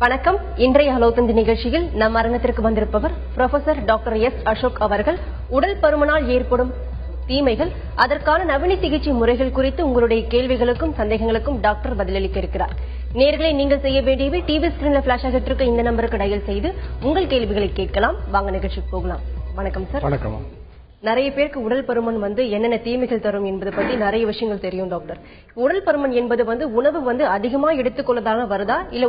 வணக்கம். இன்றைய ஹலோதந்தி நிகழ்ச்சியில் நம் அரங்கத்திற்கு வந்திருப்பவர் புரொஃபசர் டாக்டர் எஸ் அசோக் அவர்கள். உடல் பருமனால் ஏற்படும் தீமைகள், அதற்கான நவீன சிகிச்சை முறைகள் குறித்து உங்களுடைய கேள்விகளுக்கும் சந்தேகங்களுக்கும் டாக்டர் பதிலளிக்க இருக்கிறார். நேர்களை நீங்கள் செய்ய வேண்டியவை டிவி ஸ்கிரீன்ல பிளாஷ் ஆகிட்டு இருக்க இந்த நம்பருக்கு டயல் செய்து உங்கள் கேள்விகளை கேட்கலாம். வாங்க நிகழ்ச்சிக்கு போகலாம். வணக்கம் சார். வணக்கம். நிறைய பேருக்கு உடல் பருமன் என்னென்ன தீமைகள் தரும் என்பது பத்தி நிறைய விஷயங்கள் தெரியும் டாக்டர். உடல் பருமன் என்பது உணவு அதிகமா எடுத்துக்கொள்ளதால வருதா இல்ல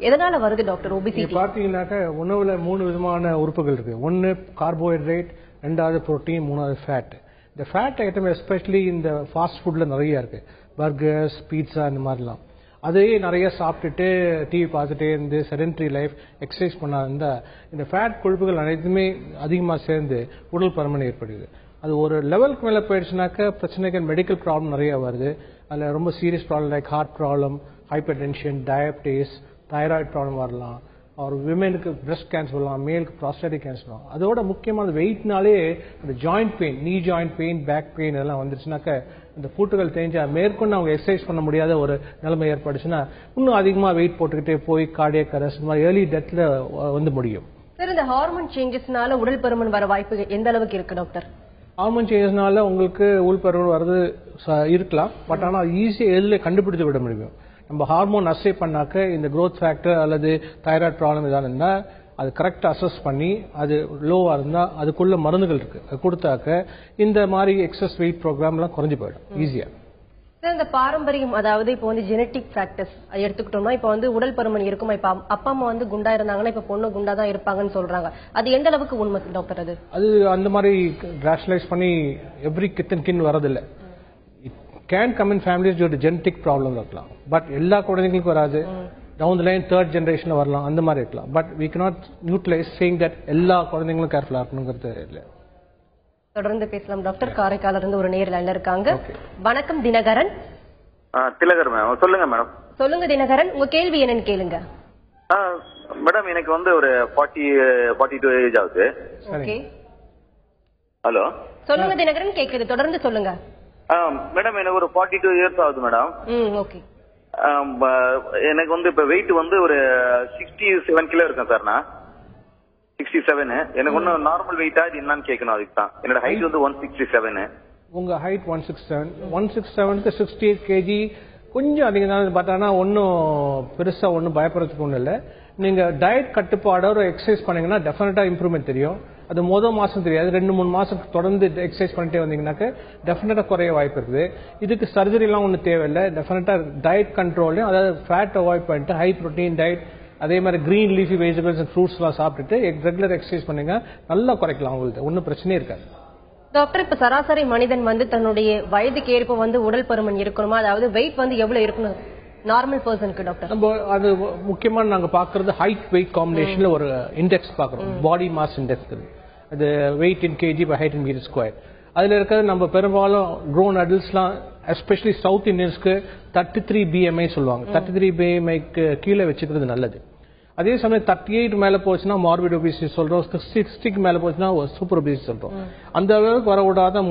எதனால வருது டாக்டர்? ஒபிசிட்டி பாத்தீங்கன்னாக்க உணவுல 3 விதமான உறுப்புகள் இருக்கு. ஒன்னு கார்போஹைட்ரேட், ரெண்டாவது புரோட்டீன், மூணாவது ஃபேட். இந்த ஃபேட் ஐட்டம் எஸ்பெஷலி இந்த ஃபாஸ்ட் ஃபுட்ல நிறைய இருக்கு. பர்கர்ஸ், பீட்சா இந்த மாதிரிலாம். அதையே நிறைய சாப்பிட்டுட்டு டிவி பார்த்துட்டே இருந்து செடென்டரி லைஃப், எக்ஸசைஸ் பண்ணாத இந்த ஃபேட் கொழுப்புகள் அனைத்துமே அதிகமாக சேர்ந்து உடல் பருமன் ஏற்படுது. அது ஒரு லெவலுக்கு மேலே போயிடுச்சுனாக்க பிரச்சனைகள், மெடிக்கல் ப்ராப்ளம் நிறைய வருது. அதில் ரொம்ப serious problem like heart problem, hypertension, diabetes, thyroid problem வரலாம். ஒரு விமெனுக்கு பிரஸ்ட் கேன்சர் வரலாம், மேலுக்கு ப்ராஸ்டேட்டிக் கேன்சர் வரலாம். அதோட முக்கியமான வெயிட்னாலே இந்த ஜாயிண்ட் பெயின், நீ ஜாயிண்ட் பெயின், பேக் பெயின் இதெல்லாம் வந்துருச்சுனாக்க இந்த பூட்டுகள் தெரிஞ்சா மேற்கொண்டு அவங்க எக்ஸசைஸ் பண்ண முடியாத ஒரு நிலைமை ஏற்படுச்சுன்னா இன்னும் அதிகமாக வெயிட் போட்டுக்கிட்டே போய் கார்டியக் அரெஸ்ட் இந்த மாதிரி ஏர்லி டெத்ல முடியும். சார், இந்த ஹார்மோன் சேஞ்சஸ்னால உடல் பருமன் வர வாய்ப்பு எந்த அளவுக்கு இருக்கு டாக்டர்? ஹார்மோன் சேஞ்சஸ்னால உங்களுக்கு உடல் பருமன் வர்றது இருக்கலாம். பட் ஆனால் ஈஸியாக எதில் கண்டுபிடித்து விட முடியும். நம்ம ஹார்மோன் அசை பண்ணாக்க இந்த growth ஃபேக்டர் அல்லது தைராய்டு ப்ராப்ளம் ஏதாவது இருந்தால் அது கரெக்டாக அசஸ் பண்ணி அது லோவாக இருந்தால் அதுக்குள்ள மருந்துகள் இருக்கு, அது கொடுத்தாக்க இந்த மாதிரி எக்ஸஸ் வெயிட் ப்ரோக்ராம்லாம் குறைஞ்சு போயிடும் ஈஸியா. இந்த பாரம்பரியம், அதாவது இப்போ ஜெனட்டிக் ஃபேக்டர்ஸ் அடித்துக்கிட்டோம்னா இப்போ உடல் பருமன் இருக்குமா? இப்ப அப்பா அம்மா குண்டா இருந்தாங்கன்னா இப்ப பொண்ணு குண்டா தான் இருப்பாங்கன்னு சொல்றாங்க. அது எந்த அளவுக்கு உண்மை டாக்டர்? அது அந்த மாதிரி ரேஷனலைஸ் பண்ணி எவ்ரி கின் வரதில்லை. Can come in families due to genetic problem இருக்கலாம். பட் எல்லா குழந்தைங்களுக்கும் வராது. டவுன் தி லைன் தேர்ட் ஜெனரேஷன்ல வரலாம், அந்த மாதிரி இருக்கலாம். But we cannot utilize saying that எல்லா குழந்தைங்களும் கேர்ஃபுல்லா இருக்கணுங்கிறது இல்ல. தொடர்ந்து பேசலாம் டாக்டர். காரைக்கால இருந்து ஒரு நேயர் லைன்ல இருக்காங்க. வணக்கம் தினகரன். திலகர் மேம், சொல்லுங்க மேடம். சொல்லுங்க தினகரன், உங்க கேள்வி என்னன்னு கேளுங்க. மேடம், எனக்கு ஒரு 42 ஏஜ் ஆகுது. ஓகே, ஹலோ சொல்லுங்க தினகரன், கேக்குது, தொடர்ந்து சொல்லுங்க. மேடம், எனக்கு ஒரு 42 இயர்ஸ் ஆகுது மேடம். ஓகே. எனக்கு இப்ப வெயிட் ஒரு 67 கிலோ இருக்கேன் சார். நான் 67. எனக்கு நார்மல் வெயிட்டா இது என்னன்னு கேட்கணும். அதுக்கு தான் என்னோட ஹைட் 167. உங்க ஹைட் 167. 167க்கு 68 kg கொஞ்சம் அதிகம் தான். பட் ஆனால் ஒன்றும் பெருசா ஒன்றும் பயப்படுறதுக்கு ஒன்றும் இல்லை. நீங்க டயட் கட்டுப்பாடோட எக்ஸசைஸ் பண்ணீங்கன்னா டெஃபினட்டா இம்ப்ரூவ்மெண்ட் தெரியும். அது மாசம் தெரியாது, 2-3 மாசம் தொடர்ந்து எக்ஸசைஸ் பண்ணிட்டே வந்தீங்கன்னாக்க டெஃபினட்டா குறைய வாய்ப்பு இருக்குது. இதுக்கு சர்ஜரி எல்லாம் ஒன்றும் தேவையில்லை. டெஃபினட்டா டயட் கண்ட்ரோல்லையும், அதாவது ஃபேட் அவாய்ட் பண்ணிட்டு ஹை ப்ரோட்டீன் டயட், அதே மாதிரி green leafy vegetables and fruits எல்லாம் சாப்பிட்டுட்டு ரெகுலர் எக்ஸசைஸ் பண்ணுங்க, நல்லா குறைக்கலாம். உங்களுக்கு ஒன்றும் பிரச்சனையே இருக்காது. டாக்டர், இப்ப சராசரி மனிதன் தன்னுடைய வயதுக்கு ஏற்ப உடல் பருமன் இருக்கணுமா? அதாவது வெயிட் எவ்வளவு இருக்கணும் நார்மல் பர்சனுக்கு டாக்டர்? நம்ம அது முக்கியமா நாங்க பாக்குறது ஹைட் வெயிட் காம்பினேஷன்ல ஒரு இண்டெக்ஸ் பாக்குறோம், பாடி மாஸ் இண்டெக்ஸ். அது weight in KG by height in metre square. அதுல இருக்கிறது நம்ம பெரும்பாலும் க்ரோன் அடல்ட்ஸ்லாம், எஸ்பெஷலி சவுத் இந்தியன்ஸ்க்கு 33 BMI சொல்லுவாங்க. 33 BMIக்கு கீழே வச்சுக்கிறது நல்லது. அதே சமயம் 38 மேல போச்சுன்னா மார்பிட் ஒபிசிட்டி சொல்றோம், 60க்கு மேல போச்சுன்னா சூப்பர் ஒபிசிட்டி சொல்றோம். அந்த அளவுக்கு வரக்கூடாத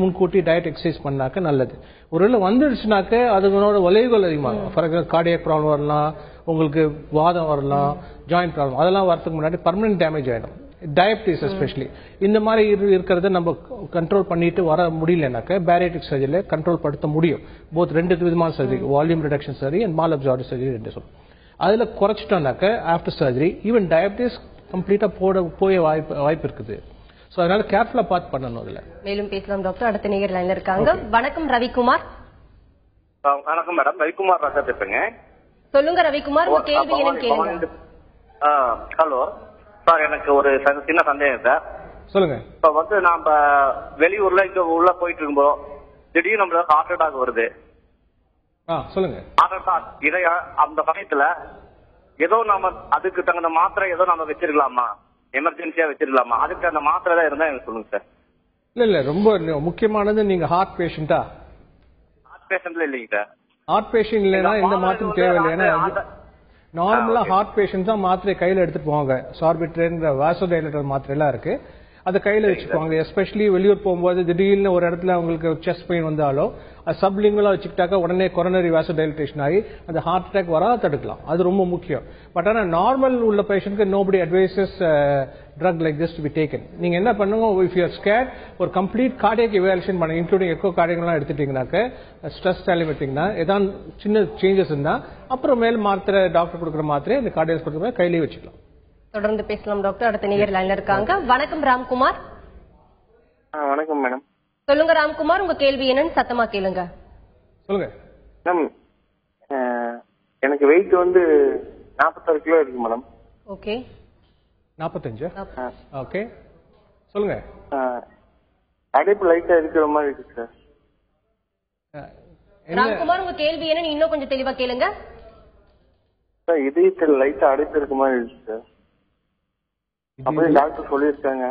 முன்கூட்டி டயட் எக்ஸசைஸ் பண்ணாக்க நல்லது. ஒருவேளை வந்துடுச்சுனாக்க அதுகளோட விளைவுகள் அதிகமாகும். ஃபார் எக்ஸாம்பிள் கார்டியக் ப்ராப்ளம் வரலாம், உங்களுக்கு வாதம் வரலாம், ஜாயிண்ட் ப்ராப்ளம், அதெல்லாம் வரதுக்கு முன்னாடி பர்மனன்ட் டேமேஜ் ஆயிடும். டயபிட்டிஸ் எஸ்பெஷலி இந்த மாதிரி இருக்கிறத நம்ம கண்ட்ரோல் பண்ணிட்டு வர முடியலனாக்க பேரியாட்ரிக் சர்ஜரியில கண்ட்ரோல் படுத்த முடியும். போத் 2 விதமான surgery, volume reduction surgery and malabsorptive surgery 2 சொல்லுவோம். அதுல குறைச்சிட்டோம்னாக்க ஆஃப்டர் சர்ஜரி ஈவன் டயபிட்டிஸ் கம்ப்ளீட்டா போய வாய்ப்பு இருக்குது. சோ அதனால கேர்ஃபுல்லா பார்த்து பண்ணணும். அதுல மேலும் பேசலாம் டாக்டர். அடுத்த நேயர் லைன்ல இருக்காங்க. வணக்கம் ரவிக்குமார். வணக்கம் மேடம், ரவிக்குமார் ராஜா பேசுறேங்க. சொல்லுங்க ரவிக்குமார், உங்க கேள்வி என்னன்னு கேளுங்க. ஹலோ சார், எனக்கு ஒரு சின்ன சந்தேகம் சார். சொல்லுங்க. இப்ப நாம வெளியூர்ல இங்க உள்ள போயிட்டு இருக்கும்போது திடீர்னு நம்மளுக்கு ஹார்ட் அட்டாக் வருது. சொல்லுங்க. இதைய அந்த சமயத்துல ஏதோ நாம அதுக்கு தகுந்த மாத்திரை ஏதோ நாம வச்சிருக்கலாமா? எமர்ஜென்சியா வச்சிருக்கலாமா? அதுக்கு அந்த மாத்திரை தான் இருந்தா எனக்கு சொல்லுங்க சார். இல்ல ரொம்ப முக்கியமானது, நீங்க ஹார்ட் பேஷண்டா? ஹார்ட் பேஷண்ட்ல இல்லைங்க சார். ஹார்ட் பேஷண்ட் இல்லைன்னா எந்த மாத்திரம் தேவையில்லை. ஏன்னா நார்மலா ஹார்ட் பேஷண்ட் தான் மாத்திரை கையில எடுத்துட்டு போவாங்க. சார்பிட்ரேன், வாசோடைலேட்டர் மாத்திரை எல்லாம் இருக்கு. அதை கையில வச்சுக்குவாங்க. எஸ்பெஷலி வெளியூர் போகும்போது திடீர்னு ஒரு இடத்துல அவங்களுக்கு செஸ்ட் பெயின் வந்தாலோ சப்லிங்குலா வச்சுக்கிட்டாக்க உடனே கொரோனரி வாசோடைலேஷன் ஆகி அந்த ஹார்ட் அட்டாக் வராத தடுக்கலாம். அது ரொம்ப முக்கியம். பட் ஆனால் நார்மல் உள்ள பேஷண்ட்க்கு nobody advises drug like this to be taken. நீங்க என்ன பண்ணுங்க, இஃப் யூ ஆர் ஸ்கேர்ட் ஒரு கம்ப்ளீட் கார்டியக் இவாலுவேஷன் பண்ணுங்க, இன்க்ளூடிங் எக்கோ கார்டியக்லாம் எடுத்துட்டீங்கன்னாக்க ஸ்ட்ரெஸ் எடுத்தீங்கன்னா ஏதாவது சின்ன சேஞ்சஸ் இருந்தா அப்புறம் மேல் மாத்திரை டாக்டர் கொடுக்குற மாத்திரை இந்த கார்டியாலஜிஸ்ட் கொடுக்குற கையிலேயே வச்சுக்கலாம். தொடர்ந்து பேசலாம் டாக்டர். அடுத்த நேயர் லைன்ல இருக்காங்க. வணக்கம் ராம்குமார். வணக்கம் மேடம். சொல்லுங்க ராம்குமார், உங்க கேள்வி என்னன்னு சத்தமா கேளுங்க. சொல்லுங்க மேம். எனக்கு வெயிட் வந்து 46 கிலோ இருக்கு மேடம். ஓகே. 45. ஓகே சொல்லுங்க. அடைப்பு லைட்டா இருக்கிற மாதிரி இருக்கு சார். ராம்குமார், உங்க கேள்வி என்னன்னு இன்னும் கொஞ்சம் தெளிவா கேளுங்க. சார் இதயத்தில் லைட்டா அடைப்பு இருக்க மாதிரி இருக்கு சார். அப்படியே டாக்டர் சொல்லியிருக்காங்க.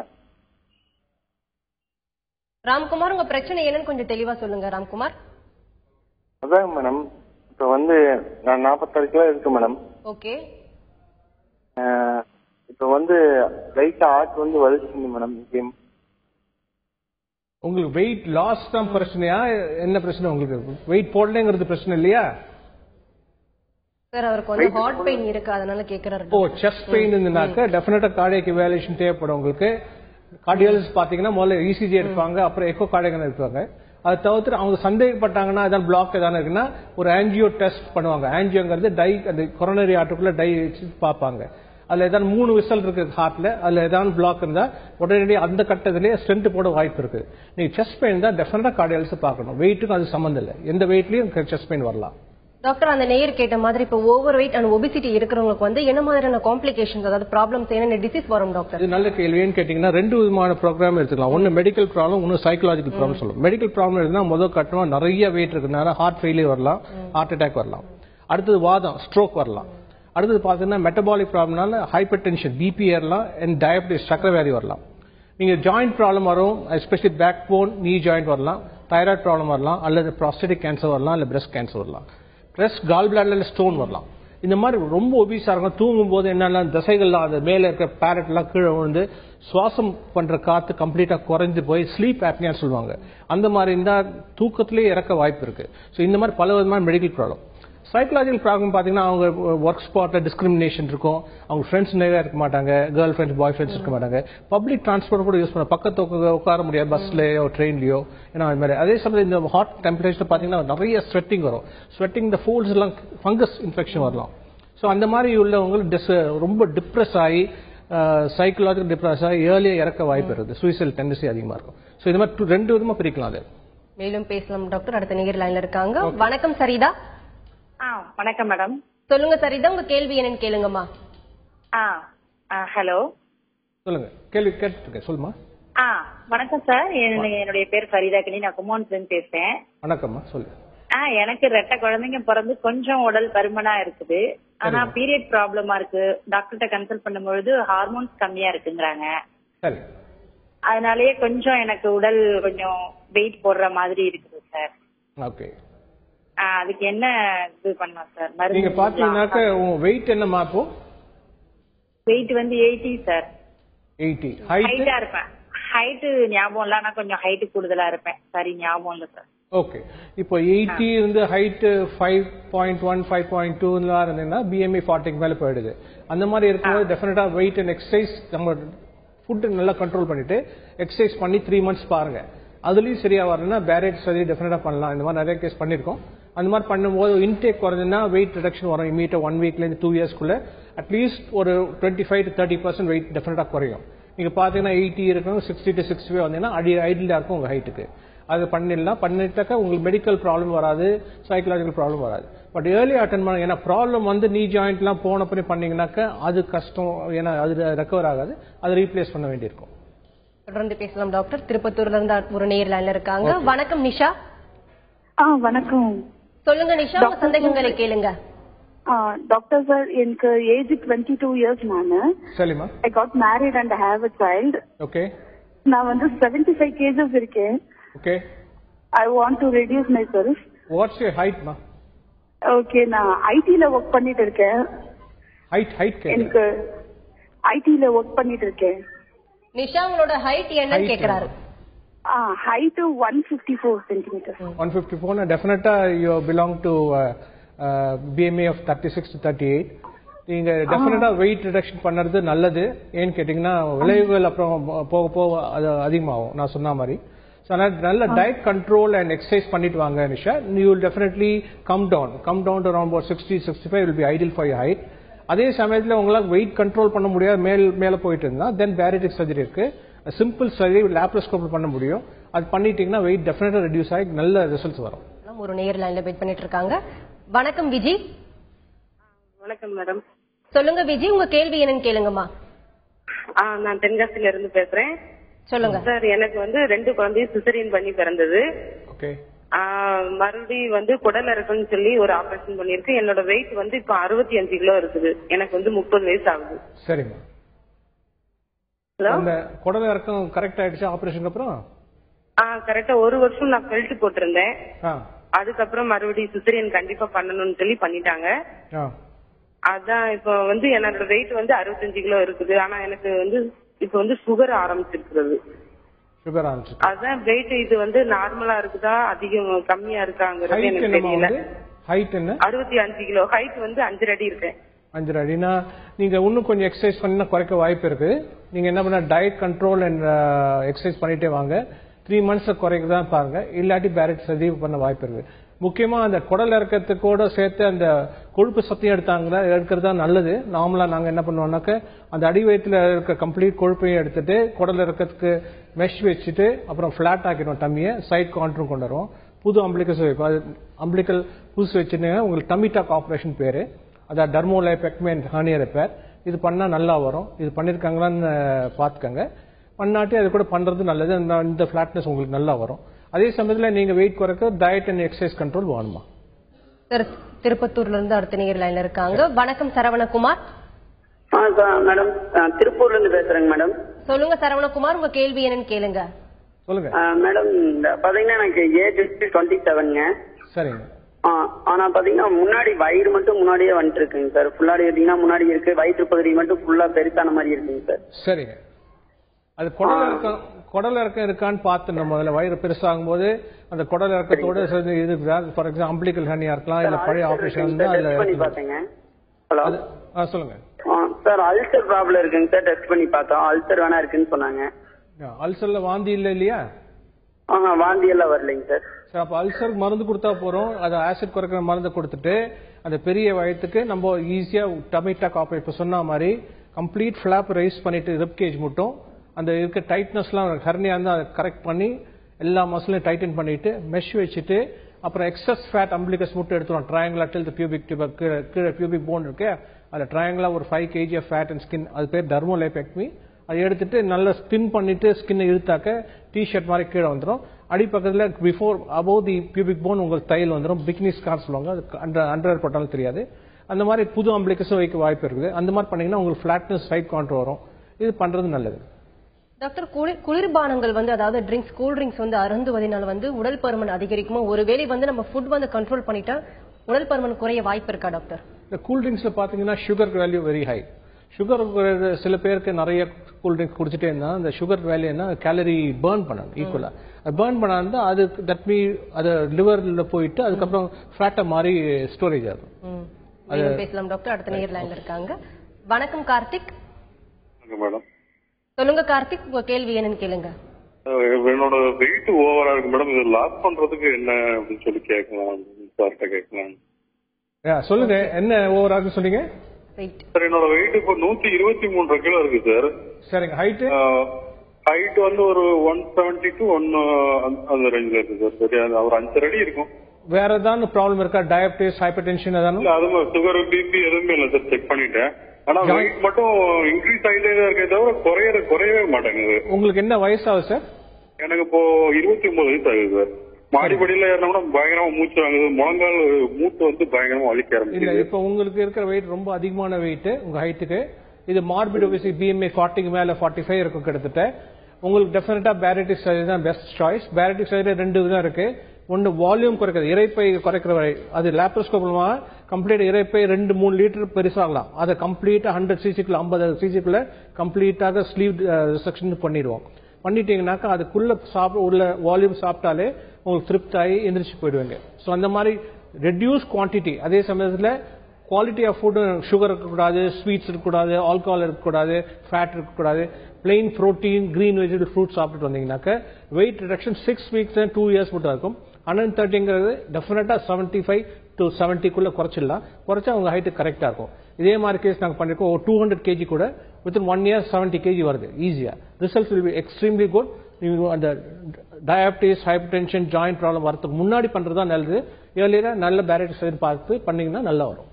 ராம்குமார், உங்க பிரச்சனை என்னன்னு கொஞ்சம் தெளிவா சொல்லுங்க ராம்குமார். அதான் மேடம், இப்ப வந்து நான் 46 கிலோ இருக்கு மேடம். ஓகே. இப்ப வந்து லைட்டா ஆர்ட் வந்து வலிச்சுங்க மேடம். உங்களுக்கு வெயிட் லாஸ் தான் பிரச்சனையா, என்ன பிரச்சனை உங்களுக்கு? வெயிட் போடலங்கிறது பிரச்சனை இல்லையா சார்? அவருக்கு வந்து ஹார்ட் பெயின் இருக்கு, அதனால கேக்குறாரு. ஓ, செஸ்ட் பெயின் இருந்தாக்க டெஃபினட்டா கார்டியாக் இவாலுவேஷன் தேவைப்படும் உங்களுக்கு. கார்டியாலஜிஸ்ட் பாத்தீங்கன்னா முதல்ல இசிஜி எடுப்பாங்க, அப்புறம் எக்கோ கார்டியாக் எடுப்பாங்க. அதை தவிர்த்து அவங்க சந்தேகப்பட்டாங்கன்னா ஏதாவது பிளாக் ஏதாவது இருக்குன்னா ஒரு ஆன்ஜியோ டெஸ்ட் பண்ணுவாங்க. ஆன்ஜியோங்கிறது அந்த கொரோனரி ஆர்ட்டுக்குள்ள டை வச்சு பார்ப்பாங்க. அதுல ஏதாவது 3 விசல் இருக்கு ஹார்ட்ல, அதுல ஏதாவது பிளாக் இருந்தா உடனடியாக அந்த கட்டத்திலேயே ஸ்டென்ட் போட வாய்ப்பு இருக்கு. நீங்க செஸ்ட் பெயின் தான் டெஃபினட்டா கார்டியாலஜிஸ்ட் பார்க்கணும். வெயிட்டுக்கும் அது சம்பந்தம் இல்லை, எந்த வெயிட்லயும் செஸ்ட் பெயின் வரலாம். டாக்டர், அந்த நேயர் கேட்ட மாதிரி இப்ப ஓவர் வெயிட் அண்ட் ஒபிசிட்டி இருக்கிறவங்களுக்கு வந்து என்ன மாதிரியான காம்ப்ளிகேஷன்ஸ், அதாவது ப்ராப்ளம்ஸ், என்ன டிசீஸ் வரும் டாக்டர்? இது நல்ல கேள்வின்னு கேட்டீங்கன்னா 2 விதமான ப்ரோக்ராம் எடுத்துக்கலாம். ஒன்னு மெடிக்கல் ப்ராப்ளம், ஒன்னு சைக்காலஜிக்கல் ப்ராப்ளம் சொல்லுவோம். மெடிக்கல் ப்ராப்ளம் இருந்தா முதல் கட்டணும் நிறைய வெயிட் இருக்குனால ஹார்ட் ஃபெயிலியர் வரலாம், ஹார்ட் அட்டாக் வரலாம். அடுத்தது வாதம், ஸ்ட்ரோக் வரலாம். அடுத்தது பாத்தீங்கன்னா மெட்டபாலிக் ப்ராப்ளம்னால ஹைப்பர் டென்ஷன், பிபி ஏறலாம், அண்ட் டயபிட்டிஸ், சக்கரை வியாதி வரலாம். நீங்க ஜாயிண்ட் ப்ராப்ளம் வரும், எஸ்பெஷலி பேக் போன், நீ ஜாயிண்ட் வரலாம், தைராய்டு ப்ராப்ளம் வரலாம், அல்லது ப்ராஸ்டேட்டிக் கேன்சர் வரலாம், இல்ல பிரஸ்ட் கேன்சர் வரலாம், பிரஸ்ட் கால் பிளாடர்ல ஸ்டோன் வரலாம். இந்த மாதிரி ரொம்ப ஒபீஸா இருக்கும். தூங்கும் போது என்னன்னா தசைகள்லாம் அந்த மேல இருக்க பேரட் எல்லாம் கீழே விழுந்து சுவாசம் பண்ற காத்து கம்ப்ளீட்டா குறைஞ்சு போய் ஸ்லீப் ஆப்னியான்னு சொல்லுவாங்க. அந்த மாதிரி இருந்தா தூக்கத்திலேயே இறக்க வாய்ப்பு இருக்கு. ஸோ இந்த மாதிரி பல விதமான மெடிக்கல் ப்ராப்ளம். சைக்கலாஜிக்கல் ப்ராப்ளம் பாத்தீங்கன்னா அவங்க ஒர்க் ஸ்பாட்ல டிஸ்கிரிமினேஷன் இருக்கும், அவங்க ஃப்ரெண்ட்ஸ் நிறைய இருக்க மாட்டாங்க, கேர்ள் ஃப்ரெண்ட்ஸ் பாய் ஃப்ரெண்ட்ஸ் இருக்க மாட்டாங்க, பப்ளிக் டிரான்ஸ்போர்ட் கூட யூஸ் பண்ண பக்கத்து உட்கார முடியாது, பஸ்லயோ ட்ரெயின்லயோ. ஏன்னா அது மாதிரி அதே சமயம் இந்த ஹாட் டெம்பரேச்சர் பாத்தீங்கன்னா நிறைய ஸ்வெட்டிங் வரும். ஸ்வெட்டிங் இந்த ஃபோல்ஸ் எல்லாம் ஃபங்கஸ் இன்ஃபெக்ஷன் வரலாம். ஸோ அந்த மாதிரி உள்ளவங்க ரொம்ப டிப்ரெஸ் ஆகி சைக்கலாஜிக்கல் டிப்ரெஸ் ஆகி ஏர்லியா இறக்க வாய்ப்பு இருக்குது. சூசைடல் டெண்டன்சி அதிகமா இருக்கும். ஸோ இது மாதிரி 2 விதமா பிரிக்கலாம். அது மேலும் பேசலாம் டாக்டர். அடுத்த நேயர் லைன்ல இருக்காங்க. வணக்கம் சரிதா. வணக்கம் மேடம். சொல்லுங்க சரிதா, உங்க கேள்வி என்னன்னு கேளுங்கம்மா. ஹலோ, சொல்லுங்க, கேள்வி கேட்டுருக்கேன், சொல்லுமா. வணக்கம் சார், என்னுடைய பேர் ஃபரிதாக்கினி, நான் கும்பகோணத்துல இருந்து பேசுறேன். வணக்கம்மா, சொல்லு. எனக்கு 2 குழந்தைங்க பிறந்து கொஞ்சம் உடல் பருமனா இருக்குது. ஆனா பீரியட் ப்ராப்ளமா இருக்கு. டாக்டர்கிட்ட கன்சல்ட் பண்ணும்பொழுது ஹார்மோன்ஸ் கம்மியா இருக்குங்கிறாங்க. சரி. அதனாலயே கொஞ்சம் எனக்கு உடல் கொஞ்சம் வெயிட் போடுற மாதிரி இருக்குது சார். ஓகே. அதுக்கு என்ன இது பண்ணலாம் சார்? நீங்க பாத்தீங்கன்னாக்க உங்க வெயிட் என்ன மாப்போம்? வெயிட் வந்து 80 சார். 80. ஹைட்டா இருப்பேன். ஹைட் ஞாபகம் இல்ல, ஆனா கொஞ்சம் ஹைட் கூடுதலா இருப்பேன். சரி, ஞாபகம் இல்ல சார். ஓகே. இப்போ 80 இருந்து ஹைட் 5.1 5.2 இருந்தீங்கன்னா BMI 40 மேல போயிடுது. அந்த மாதிரி இருக்கும்போது டெஃபினட்டா வெயிட் அண்ட் எக்ஸசைஸ், நம்ம ஃபுட் நல்லா கண்ட்ரோல் பண்ணிட்டு எக்ஸசைஸ் பண்ணி 3 months பாருங்க. அதுலயும் சரியா வரணும்னா பேரேட் சர்ஜரி டெஃபினட்டா பண்ணலாம். இந்த மாதிரி நிறைய கேஸ் பண்ணிருக்கோம். அந்த மாதிரி பண்ணும்போது இன்டேக் குறைஞ்சுன்னா வெயிட் ரிடக்ஷன் வரும். இமீடியட்டா 1 weekல இருந்து 2 yearsக்குள்ள அட்லீஸ்ட் ஒரு 25 to 30% வெயிட் டெஃபினட்டா குறையும். நீங்க பாத்தீங்கன்னா 80 இருக்கும், 60 to 65 வந்தீங்கன்னா ஐடியா இருக்கும் உங்க ஹைட்டுக்கு. அது பண்ணிட்டாக்க உங்களுக்கு மெடிக்கல் ப்ராப்ளம் வராது, சைக்கலாஜிக்கல் ப்ராப்ளம் வராது. பட் ஏர்லி அட்டன் பண்ண, ஏன்னா ப்ராப்ளம் வந்து நீ ஜாயிண்ட் எல்லாம் போன பண்ணி பண்ணீங்கன்னாக்க அது கஷ்டம். ஏன்னா அது ரெக்கவர் ஆகாது, அதை ரீப்ளேஸ் பண்ண வேண்டியிருக்கும். தொடர்ந்து பேசலாம் டாக்டர். திருப்பத்தூர்ல இருந்து ஒரு நேயர் லைன்ல இருக்காங்க. வணக்கம் நிஷா. வணக்கம். சொல்லுங்க நிஷா, உங்க சந்தேகங்களை கேளுங்க. டாக்டர் சார், எனக்கு ஏஜ் 22 years நானு. சரிமா. I got married and I have a child. Okay. நான் வந்து 75 kgs இருக்கேன். Okay. I want to reduce myself. What's your height ma? Okay, நான் ஐடில வர்க் பண்ணிட்டு இருக்கேன். height எனக்கு ஐடில வர்க் பண்ணிட்டு இருக்கேன். நிஷா உங்களோட ஹைட் என்னன்னு கேக்குறாரு. height 154 centimeters. 154 டெஃபினட்டா you belong to BMI of 36 to 38. நீங்க டெஃபினட்டா வெயிட் ரிடக்ஷன் பண்ணறது நல்லது. ஏன்னு கேட்டீங்கன்னா விளைவுகள் அப்புறம் போக போக அது அதிகமாகும் நான் சொன்ன மாதிரி. நல்ல டயட் கண்ட்ரோல் அண்ட் எக்ஸசைஸ் பண்ணிட்டு வாங்க Nisha. You will definitely come down to around 60-65 will be ideal for your height. அதே சமயத்தில் உங்களால் வெயிட் கண்ட்ரோல் பண்ண முடியாது மேல போயிட்டு இருந்தா தென் பேரிட்டிக் சர்ஜரி இருக்கு. சிம்பிள் சர்ஜரி லாப்ரோஸ்கோபி பண்ண முடியும். அது பண்ணிட்டீங்கன்னா வெயிட் டெஃபினட்டா ரெடியூஸ் ஆகி நல்ல ரிசல்ட்ஸ் வரும். ஒரு நேர் லைன்ல வெயிட் பண்ணிட்டு இருக்காங்க. வணக்கம் விஜி. வணக்கம் மேடம். சொல்லுங்க விஜி, உங்க கேள்வி என்னன்னு கேளுங்கம்மா. நான் தென்காசில இருந்து பேசுறேன். சொல்லுங்க சார். எனக்கு 2 குழந்தையும் சிசரியன் பண்ணி பிறந்தது. ஓகே. மறுபடியும் குடல் இறக்குன்னு சொல்லி ஒரு ஆபரேஷன் பண்ணிருக்கு. என்னோட வெயிட் இப்ப 65 கிலோ இருக்குது. எனக்கு 30 வயசு ஆகுது. சரிங்க. அந்த குடல் இறக்கம் கரெக்ட் ஆயிடுச்சு ஆபரேஷன் அப்புறம்? கரெக்டா 1 வருஷம் நான் பெல்ட் போட்டிருந்தேன். அதுக்கப்புறம் மறுபடியும் சிசரியன் கண்டிப்பா பண்ணணும்னு சொல்லி பண்ணிட்டாங்க. அதான் இப்ப என்னோட வெயிட் 65 கிலோ இருக்குது. ஆனா எனக்கு இப்ப சுகர் ஆரம்பிச்சிருக்கிறது. அதான் வெயிட் இது நார்மலா இருக்குதா அதிகம் கம்மியா இருக்காங்கிறது எனக்கு தெரியல. ஹைட் என்ன? 65 கிலோ. ஹைட் 5 அடி இருக்கேன். 5 அடினா நீங்க இன்னும் கொஞ்சம் எக்ஸசைஸ் பண்ணா குறைக்க வாய்ப்பு இருக்கு. நீங்க என்ன பண்ண டயட் கண்ட்ரோல் அண்ட் எக்ஸசைஸ் பண்ணிட்டே வாங்க. 3 months குறைக்கதான் பாருங்க. இல்லாட்டி பேரிட்டிக் சர்ஜரி பண்ண வாய்ப்பு இருக்கு. முக்கியமா அந்த குடல் இறக்கத்துக்கூட சேர்த்து அந்த கொழுப்பு சத்தையும் எடுக்கிறதா நல்லது. நார்மலா நாங்க என்ன பண்ணுவோம்னாக்க அந்த அடி வயிற்றுல இருக்க கம்ப்ளீட் கொழுப்பையும் எடுத்துட்டு குடல் இறக்கத்துக்கு மெஷ் வச்சுட்டு அப்புறம் பிளாட் ஆக்கிடுவோம். டம்மியை சைட் கான்ட்ரும் கொண்டு வருவோம். புது அம்பிளிகஸ் வைப்போம். அது அம்பிளிக்கல் புதுசு வச்சுட்டு உங்களுக்கு டம்மி டாக் ஆபரேஷன் பேரு. அதான் டர்மோலைபெக்டமி அண்ட் ஹெர்னியா ரிப்பேர். இது பண்ணா நல்லா வரும். இது பண்ணிருக்காங்களான்னு பாத்துக்கங்க. பண்ணாட்டி அது கூட பண்றது நல்லது. இந்த பிளாட்னஸ் உங்களுக்கு நல்லா வரும். அதே சமயத்துல நீங்க வெயிட் குறைக்க டயட் அண்ட் எக்ஸசைஸ் கண்ட்ரோல் வேணுமா? திருப்பத்தூர்ல இருந்து அடுத்த நேர் லைன்ல இருக்காங்க. வணக்கம் சரவணகுமார். மேடம் திருப்பூர்ல இருந்து பேசுறேங்க மேடம். சொல்லுங்க சரவணகுமார், உங்க கேள்வி என்னன்னு கேளுங்க. சொல்லுங்க மேடம். பாத்தீங்கன்னா எனக்கு ஏஜ் 27ங்க. சரிங்க. ஆனா பாத்தீங்கன்னா முன்னாடி வயிறு மட்டும் முன்னாடியே வந்துட்டு இருக்குங்க சார். ஃபுல்லாடி எடுத்தீங்கன்னா முன்னாடி இருக்கு. வயிற்று பகுதி மட்டும் ஃபுல்லா பெருசான மாதிரி இருக்குங்க சார். சரிங்க. அது குடல் இறக்கம் இருக்கான்னு பார்த்து முதல்ல வயிறு பெருசாகும் போது அந்த குடல் இறக்கத்தோட இருக்குதா? ஃபார் எக்ஸாம்பிள் அம்பிளிக்கல் ஹெர்னியா இருக்கலாம். இல்ல பழைய ஆபரேஷன் ஹலோ சொல்லுங்க சார். அல்சர் ப்ராப்ளம் இருக்குங்க சார். டெஸ்ட் பண்ணி பார்த்தோம். அல்சர் வேணா இருக்குன்னு சொன்னாங்க. அல்சர்ல வாந்தி இல்லையா? வாந்தி எல்லாம் வரலைங்க சார். சார் அப்ப அல்சருக்கு மருந்து கொடுத்தா போறோம். அது ஆசிட் குறைக்கிற மருந்து கொடுத்துட்டு அந்த பெரிய வயத்துக்கு நம்ம ஈஸியா டம்மி டாக் ஆபரேஷன் இப்ப சொன்ன மாதிரி கம்ப்ளீட் ஃபிளாப் ரைஸ் பண்ணிட்டு ரிப் கேஜ் மட்டும் அந்த இருக்க டைட்னஸ்லாம் ஹெர்னியா இருந்தா அதை கரெக்ட் பண்ணி எல்லா மசிலையும் டைட்டன் பண்ணிட்டு மெஷ் வச்சுட்டு அப்புறம் எக்ஸஸ் ஃபேட் அம்பிளிகஸ் மட்டும் எடுத்துருவோம். Triangular till the pubic tube கீழே பியூபிக் போன் இருக்கு. அதுல ட்ரையாங்குலா ஒரு 5 kg of fat and skin. அது பேர் டர்மோலைபெக்டமி. அதை எடுத்துட்டு நல்லா ஸ்பின் பண்ணிட்டு ஸ்கின்னை இழுத்தாக்க டிஷர்ட் மாதிரி கீழே வந்துடும். அடிப்பக்கத்துல before above the pubic bone உங்களுக்கு தையல் வந்துடும். பிக்னி ஸ்கார் சொல்லுவாங்க. அது அண்டர் போட்டாலும் தெரியாது. அந்த மாதிரி புது அம்பிளிகஸும் வைக்க வாய்ப்பு இருக்குது. அந்த மாதிரி பண்ணீங்கன்னா உங்களுக்கு ஃபிளாட்னஸ் சைட் கான்ட்ரோல் வரும். இது பண்றது நல்லது. டாக்டர், குளிர்பானங்கள் அதாவது ட்ரிங்க்ஸ், கூல் ட்ரிங்க்ஸ் அருந்துவதனால உடல் பருமன் அதிகரிக்குமா? ஒருவேளை நம்ம ஃபுட் கண்ட்ரோல் பண்ணிட்டா உடல் பருமன் குறைய வாய்ப்பு இருக்கா டாக்டர்? இந்த கூல் ட்ரிங்க்ஸ்ல பாத்தீங்கன்னா sugar value very high. Sugar சில பேருக்கு நிறைய கூல் ட்ரிங்க்ஸ் குடிச்சிட்டே இருந்தா அந்த சுகர் வேல்யூ என்ன கேலரி பர்ன் பண்ணணும் ஈக்குவலா. பர்ன் பண்ணா அது தட் மீ அது லிவர்ல போயிட்டு அதுக்கப்புறம் ஃபேட்டா மாதிரி ஸ்டோரேஜ் ஆகும். பேசலாம் டாக்டர். அடுத்த நேர் லைன்ல இருக்காங்க. வணக்கம் கார்த்திக். மேடம் சொல்லுங்க கார்த்திக், உங்க கேள்வி என்னன்னு கேளுங்க. என்னோட வெயிட் ஓவரா இருக்கு மேடம். இது லாஸ் பண்றதுக்கு என்ன அப்படின்னு சொல்லி கேட்கலாம் சார்ட்ட கேட்கலாம். சொல்லுங்க என்ன ஓவரா இருக்கு சொன்னீங்க? சார் என்னோட வெயிட் இப்போ 123 கிலோ இருக்கு சார். சரிங்க. ஹைட் ஒரு 170 to 1 அந்த ரேஞ்ச்ல இருக்கு சார். சரி, ஒரு 5 அடி இருக்கும். வேற ஏதாவது ப்ராப்ளம் இருக்கா? டயபிட்டிஸ், ஹைப்பர் டென்ஷன் ஏதாவது? அது சுகர், பிபி எதுவுமே இல்லை சார். செக் பண்ணிட்டேன். ஆனா வெயிட் மட்டும் இன்க்ரீஸ் ஆகிட்டே தான் இருக்கே தவிர குறையவே மாட்டேங்குது. உங்களுக்கு என்ன வயசாகுது சார்? எனக்கு இப்போ 29 வயசு ஆகுது சார். மாடிப்படியில ஏறினோம்னா பயங்கரமா மூச்சு வாங்குது. முழங்கால் மூட்டு பயங்கரமா வலிக்க ஆரம்பிச்சு. இப்ப உங்களுக்கு இருக்கிற வெயிட் ரொம்ப அதிகமான வெயிட் உங்க ஹைட்டுக்கு. இது மார்பிட் ஒபிசிட்டி BMI 40 மேல 45 இருக்கும் கிட்டத்தட்ட. உங்களுக்கு டெஃபினட்டா பேரிட்டிக் சர்ஜரி தான் பெஸ்ட் சாய்ஸ். பேரிட்டிக் சர்ஜரி 2 விதம் இருக்கு. ஒன்று வால்யூம் குறைக்கிறது, இறைப்பை குறைக்கிற வரை. அது லேப்ரோஸ்கோப் மூலமா கம்ப்ளீட் இறைப்பை 2-3 லிட்டர் பெருசாகலாம். அதை கம்ப்ளீட்டா 100 cc-க்குள்ள 50 cc-க்குள்ள கம்ப்ளீட்டாக ஸ்லீவ் ரிசெக்ஷன் பண்ணிடுவோம். பண்ணிட்டீங்கன்னாக்கா அதுக்குள்ள உள்ள வால்யூம் சாப்பிட்டாலே உங்களுக்கு திருப்தாகி எந்திரிச்சு போயிடுவாங்க. ஸோ அந்த மாதிரி ரெடியூஸ் குவான்டிட்டி, அதே சமயத்தில் குவாலிட்டி ஆஃப் ஃபுட், சுகர் இருக்கக்கூடாது, ஸ்வீட்ஸ் இருக்கக்கூடாது, ஆல்கஹால் இருக்கக்கூடாது, ஃபேட் இருக்கக்கூடாது, plain protein, green vegetable fruit சாப்பிட்டு வந்தீங்கன்னாக்க wait reduction 6 weeks and 2 years மட்டும் இருக்கும். 130ங்கிறது டெஃபினட்டா 75 to 70க்குள்ள குறைச்சிடலாம். குறைச்சா உங்க ஹைட் கரெக்டா இருக்கும். இதே மாதிரி கேஸ் நாங்கள் பண்ணிருக்கோம். 200 kg கூட வித்தின் 1 year 70 kg வருது ஈஸியா. Results will be extremely good. அந்த diabetes, hypertension, joint problem வரதுக்கு முன்னாடி பண்றது தான் நல்லது. ஏர்லியரா நல்ல பேரேட்டிஸ் பார்த்து பண்ணீங்கன்னா நல்லா வரும்.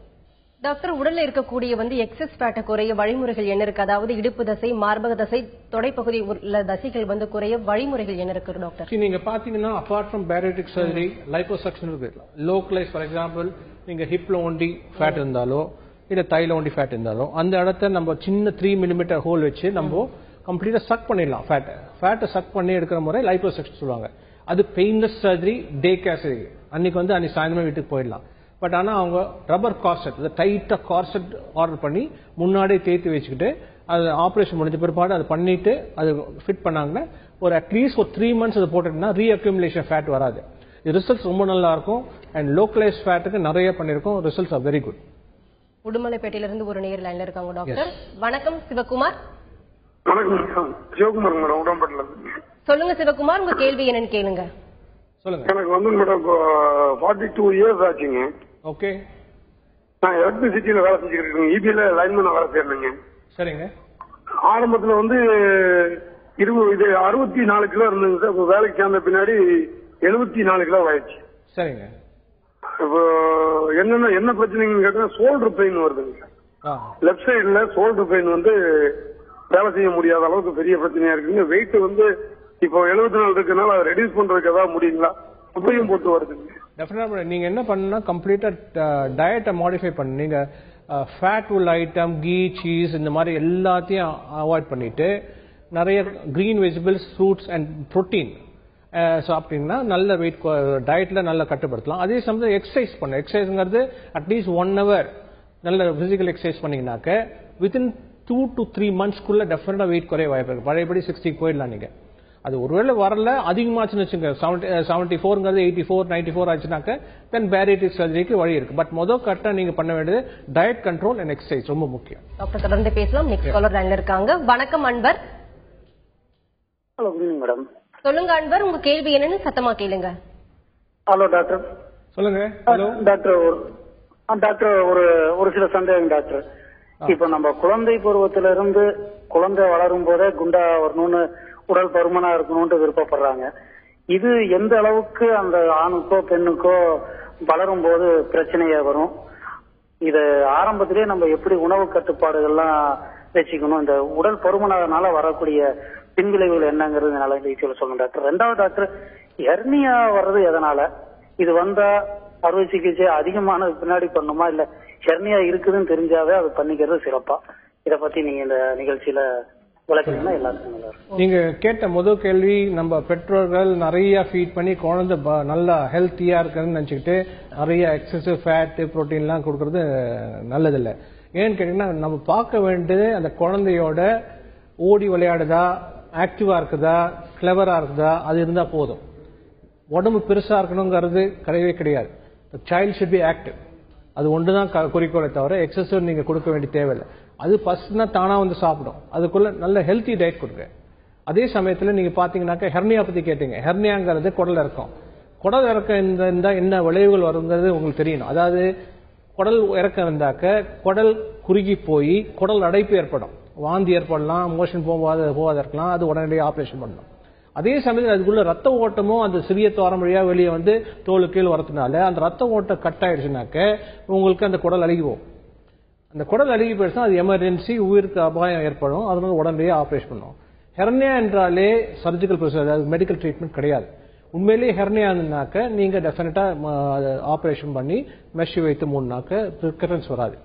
டாக்டர், உடல்ல இருக்கக்கூடிய எக்ஸஸ் ஃபேட்டை குறைய வழிமுறைகள் என்ன இருக்கு? அதாவது இடுப்பு தசை, மார்பக தசை, தொடைப்பகுதி உள்ள தசைகள் குறைய வழிமுறைகள் என்ன இருக்கு டாக்டர்? நீங்க பாத்தீங்கன்னா apart from bariatric surgery, liposuction localise. For example, நீங்க ஹிப்ல ஒண்டி ஃபேட் இருந்தாலோ இல்ல தைல ஒண்டி ஃபேட் இருந்தாலோ அந்த இடத்த நம்ம சின்ன 3 mm ஹோல் வச்சு நம்ம கம்ப்ளீட்டா சக் பண்ணிடலாம். ஃபேட்டை சக் பண்ணி எடுக்கிற முறை லைப்போசக்ஷன் சொல்லுவாங்க. அது painless surgery, day care surgery. அன்னைக்கு சாயந்தரம் வீட்டுக்கு போயிடலாம். பட் ஆனா அவங்க ரப்பர் கார்செட், டைட்டா கார்செட் ஆர்டர் பண்ணி முன்னாடியே தேய்த்து வச்சுக்கிட்டு அது ஆபரேஷன் முடிஞ்ச பிற்பாடு அது பண்ணிட்டு அது ஃபிட் பண்ணாங்கன்னா ஒரு அட்லீஸ்ட் 3 months அது போட்டுட்டா ரீஅக்யூமுலேஷன் ஃபேட் வராது. இது ரிசல்ட்ஸ் ரொம்ப நல்லா இருக்கும். அண்ட் லோக்கலைஸ் ஃபேட்டுக்கு நிறைய பண்ணிருக்கோம். Results are very good. உடுமலைப்பேட்டையில இருந்து ஒரு நேர் லைன்ல இருக்காங்க டாக்டர். வணக்கம் சிவகுமார். வணக்கம், சிவகுமார் மேடம், உடம்பேட்டையில. சொல்லுங்க சிவகுமார், உங்க கேள்வி என்னன்னு கேளுங்க. சொல்லுங்க. எனக்கு மேடம் 42 years ஆச்சுங்க. ஓகே. நான் எலக்ட்ரிசிட்டியில வேலை செஞ்சுக்கிட்டு இருக்கேன். இபில லைன்மேன் வேலை செய்யறேங்க. சரிங்க. ஆரம்பத்துல 64 கிலோ இருந்தது சார். இப்போ வேலைக்கு சேர்ந்த பின்னாடி 74 கிலோ ஆயிடுச்சு. சரிங்க. இப்போ என்ன பிரச்சனைன்னு கேட்டா ஷோல்டர் பெயின் வருதுங்க சார். லெப்ட் சைடுல ஷோல்டர் பெயின் வேலை செய்ய முடியாத அளவுக்கு பெரிய பிரச்சனையா இருக்குங்க. வெயிட் இப்போ 74 இருக்கனால அதை ரெடியூஸ் பண்றதுக்கு ஏதாவது முடியுங்களா? உபயம் போட்டு வருதுங்க. டெஃபினட்டா நீங்க என்ன பண்ணா கம்ப்ளீட்டா டயட்டை மாடிஃபை பண்ணு. நீங்க ஃபேட் உள்ள ஐட்டம், கீ, சீஸ் இந்த மாதிரி எல்லாத்தையும் அவாய்ட் பண்ணிட்டு நிறைய green vegetables, fruits and protein சாப்பிட்டீங்கன்னா நல்ல வெயிட் டயட்ல நல்லா கட்டுப்படுத்தலாம். அதே சமயத்தில் எக்ஸசைஸ் பண்ணு. எக்ஸசைஸ்ங்கிறது அட்லீஸ்ட் 1 hour நல்ல பிசிக்கல் எக்ஸசைஸ் பண்ணீங்கன்னாக்க வித்தின் 2 to 3 monthsக்குள்ள டெஃபினட்டா வெயிட் குறைய வாய்ப்பு இருக்கு. பழையபடி 60 போயிடலாம். நீங்க அது ஒருவேளை வரல அதிகமாச்சுன்னு வச்சுங்க, 74ங்கிறது 84, 94 ஆச்சுனாக்க தென் பேரியாட்ரிக் சர்ஜரிக்கு வழி இருக்கு. பட் கரெக்டா நீங்க பண்ண வேண்டியது டயட் கண்ட்ரோல் அண்ட் எக்ஸசைஸ் ரொம்ப முக்கியம். டாக்டர் தொடர்ந்து பேசலாம். நெக்ஸ்ட் காலர் லைன்ல இருக்காங்க. வணக்கம் அன்பர். Hello, good evening madam. சொல்லுங்க அன்பர், உங்க கேள்வி என்னன்னு சத்தமா கேளுங்க. Hello doctor. சொல்லுங்க. Hello doctor. டாக்டர், ஒரு சில சந்தேகம் டாக்டர். இப்ப நம்ம குழந்தை பருவத்தில இருந்து குழந்தை வளரும் போதே குண்டா வரணும்னு, உடல் பருமனா இருக்கணும்னு விருப்பப்படுறாங்க. இது எந்த அளவுக்கு அந்த ஆணுக்கோ பெண்ணுக்கோ வளரும் போது பிரச்சனையா வரும்? இத ஆரம்பத்திலேயே நம்ம எப்படி உணவு கட்டுப்பாடுகள்லாம் வச்சுக்கணும்? இந்த உடல் பருமனால வரக்கூடிய பின்விளைவுகள் என்னங்கிறது நல்லா டீச்சர் சொல்லுங்க டாக்டர். ரெண்டாவது டாக்டர், ஹெர்னியா வர்றது எதனால? இது வந்தா அறுவை சிகிச்சை அதிகமான பின்னாடி பண்ணுமா, இல்ல ஹெர்னியா இருக்குதுன்னு தெரிஞ்சாவே அது பண்ணிக்கிறது சிறப்பா? இத பத்தி நீங்க இந்த நிகழ்ச்சியில விளக்குறீங்கன்னா எல்லாருக்கும் நல்லா இருக்கும். நீங்க கேட்ட முதல் கேள்வி, நம்ம பெற்றோர்கள் நிறைய ஃபீட் பண்ணி குழந்தை நல்லா ஹெல்த்தியா இருக்குன்னு நினைச்சுக்கிட்டு நிறைய எக்ஸசிவ் ஃபேட், புரோட்டீன் எல்லாம் கொடுக்கறது நல்லதில்லை. ஏன்னு கேட்டீங்கன்னா நம்ம பார்க்க வேண்டியது அந்த குழந்தையோட ஓடி விளையாடுதா, ஆக்டிவா இருக்குதா, கிளவரா இருக்குதா, அது இருந்தா போதும். உடம்பு பெருசா இருக்கணுங்கிறது கிடையவே கிடையாது. Child should be active. அது ஒன்றுதான் குறிக்கோளை தவிர எக்ஸசைஸ் நீங்க கொடுக்க வேண்டிய தேவையில்லை. அது பஸ்னா தானா சாப்பிடும். அதுக்குள்ள நல்ல ஹெல்த்தி டயட் கொடுங்க. அதே சமயத்தில் நீங்க பாத்தீங்கன்னாக்க ஹெர்னியா பத்தி கேட்டீங்க. ஹெர்னியாங்கிறது குடல் இறக்கம். குடல் இறக்கம் இருந்தா என்ன விளைவுகள் வருங்கிறது உங்களுக்கு தெரியணும். அதாவது குடல் இறக்கம் இருந்தாக்க குடல் குறுகி போய் குடல் அடைப்பு ஏற்படும், வாந்தி ஏற்படலாம், மோஷன் போகாத இருக்கலாம். அது உடனடியாக ஆபரேஷன் பண்ணணும். அதே சமயத்தில் அதுக்குள்ள ரத்த ஓட்டமும் அந்த சிறிய துவாரம் வழியா வெளியே தோலு கீழ் வரதுனால அந்த ரத்த ஓட்டம் கட் ஆயிடுச்சுனாக்க உங்களுக்கு அந்த குடல் அழுகி போகும். அந்த குடல் அழுகி போயிடுச்சுன்னா அது எமர்ஜென்சி, உயிருக்கு அபாயம் ஏற்படும். அதனால உடனடியாக ஆபரேஷன் பண்ணுவோம். ஹெர்னியா என்றாலே சர்ஜிக்கல் ப்ரொசீஜர், அதாவது மெடிக்கல் ட்ரீட்மெண்ட் கிடையாது. உண்மையிலேயே ஹெர்னியா இருந்தாக்க நீங்க டெஃபினட்டா ஆபரேஷன் பண்ணி மெஷ் வைத்து மூணுனாக்க ரிகரன்ஸ் வராது.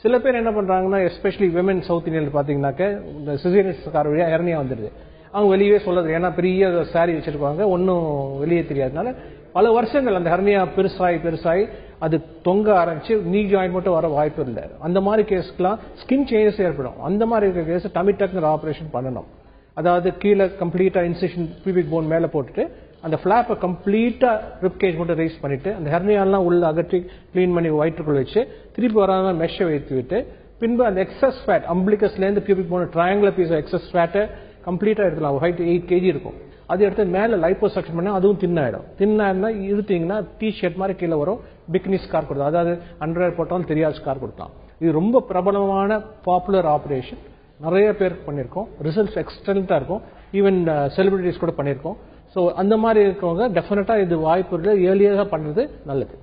சில பேர் என்ன பண்றாங்கன்னா, எஸ்பெஷலி விமன் சவுத் இந்தியன் பாத்தீங்கன்னாக்க இந்த சிசேரியன் வழியா ஹெர்னியா வந்துடுது. அவங்க வெளியே சொல்றது, ஏன்னா பெரிய சாரி வச்சிருப்பாங்க, ஒன்னும் வெளியே தெரியாதனால பல வருஷங்கள் அந்த ஹெர்னியா பெருசாகி அது தொங்க ஆரம்பிச்சு நீ ஜாயிண்ட் மட்டும் வர வாய்ப்பு இல்லை. அந்த மாதிரி கேஸ்க்குலாம் ஸ்கின் சேஞ்சஸ் ஏற்படும். அந்த மாதிரி இருக்கிற கேஸ் டமி டக்ங்கிற ஆபரேஷன் பண்ணணும். அதாவது கீழே கம்ப்ளீட்டா இன்சிஷன் பியூபிக் போன் மேல போட்டுட்டு அந்த பிளாப்பை கம்ப்ளீட்டா ரிப்கேஜ் மட்டும் ரைஸ் பண்ணிட்டு அந்த ஹெர்னியாலாம் உள்ள அகற்றி கிளீன் பண்ணி வயிற்றுக்குள்ள வச்சு திருப்பி வராத மெஷை வைத்து விட்டு பின்பு அந்த எக்ஸஸ் ஃபேட் அம்பிளிகஸ்ல இருந்து pubic bone triangular piece excess ஃபேட்டை கம்ப்ளீட்டா எடுக்கலாம். ஹைட் 8 kg இருக்கும். அது எடுத்து மேல லைப்போசக்ஷன் பண்ணா அதுவும் தின்னாயிடும். தின்னாயிருந்தா இழுத்தீங்கன்னா டி ஷர்ட் மாதிரி கீழே வரும். பிக்னி ஸ்கார் கொடுத்தோம். அதாவது அண்டர் போட்டாலும் தெரியாத ஸ்கார் கொடுக்கலாம். இது ரொம்ப பிரபலமான பாப்புலர் ஆபரேஷன். நிறைய பேருக்கு பண்ணியிருக்கோம். ரிசல்ட்ஸ் எக்ஸலண்டா இருக்கும். ஈவன் செலிபிரிட்டிஸ் கூட பண்ணியிருக்கோம். ஸோ அந்த மாதிரி இருக்கிறவங்க டெஃபினட்டா இது வாய்ப்பு இல்லை. ஏர்லியாக பண்றது நல்லது.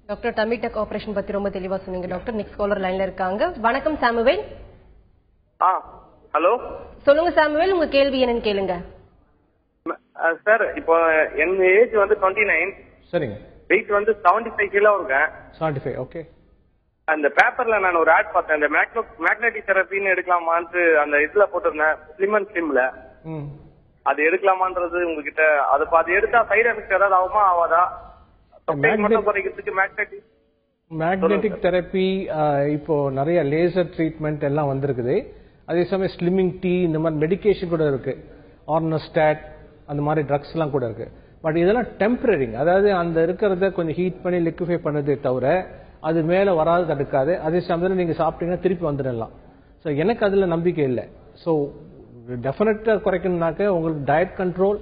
டாக்டர் டமி டக் ஆபரேஷன் பத்தி ரொம்ப தெளிவா சொன்னீங்க டாக்டர். நெக்ஸ்ட் காலர் லைன்ல இருக்காங்க. வணக்கம் சாமுவேல். ஹலோ சொல்லுங்க சாமுவேல், உங்க கேள்வி என்னன்னு கேளுங்க. சார் இப்போ என் ஏஜ் வந்து 29. சரிங்க. வெயிட் வந்து 75 கிலோ இருக்கேன். 75. ஓகே. அந்த பேப்பர்ல நான் ஒரு ஆட் பார்த்தேன். இந்த மேக்னெட்டிக் தெரப்பின்னு எடுக்கலாமான்னு அந்த இதுல போட்டிருந்தேன். ஸ்லிம் அண்ட் ஸ்லிம்ல அது எடுக்கலாமான்றது உங்ககிட்ட அது எடுத்தா சைடு எஃபெக்ட் ஏதாவது ஆகுமா ஆகாதா? மேக்னெட்டிக் தெரப்பி இப்போ நிறைய லேசர் ட்ரீட்மெண்ட் எல்லாம் வந்திருக்குது. அதே சமயம் ஸ்லிம்மிங் டீ இந்த மாதிரி மெடிகேஷன் கூட இருக்கு. ஆர்னோஸ்டாட் அந்த மாதிரி ட்ரக்ஸ் எல்லாம் கூட இருக்கு. பட் இதெல்லாம் டெம்பரரி. அதாவது அந்த இருக்கிறத கொஞ்சம் ஹீட் பண்ணி லிக்விஃபை பண்ணதே தவிர அது மேல வராது தடுக்காது. அதே சமயத்தில் நீங்க சாப்பிட்டீங்கன்னா திருப்பி வந்துடலாம். ஸோ எனக்கு அதுல நம்பிக்கை இல்லை. ஸோ டெஃபினட்டா குறைக்கணும்னாக்க உங்களுக்கு டயட் கண்ட்ரோல்,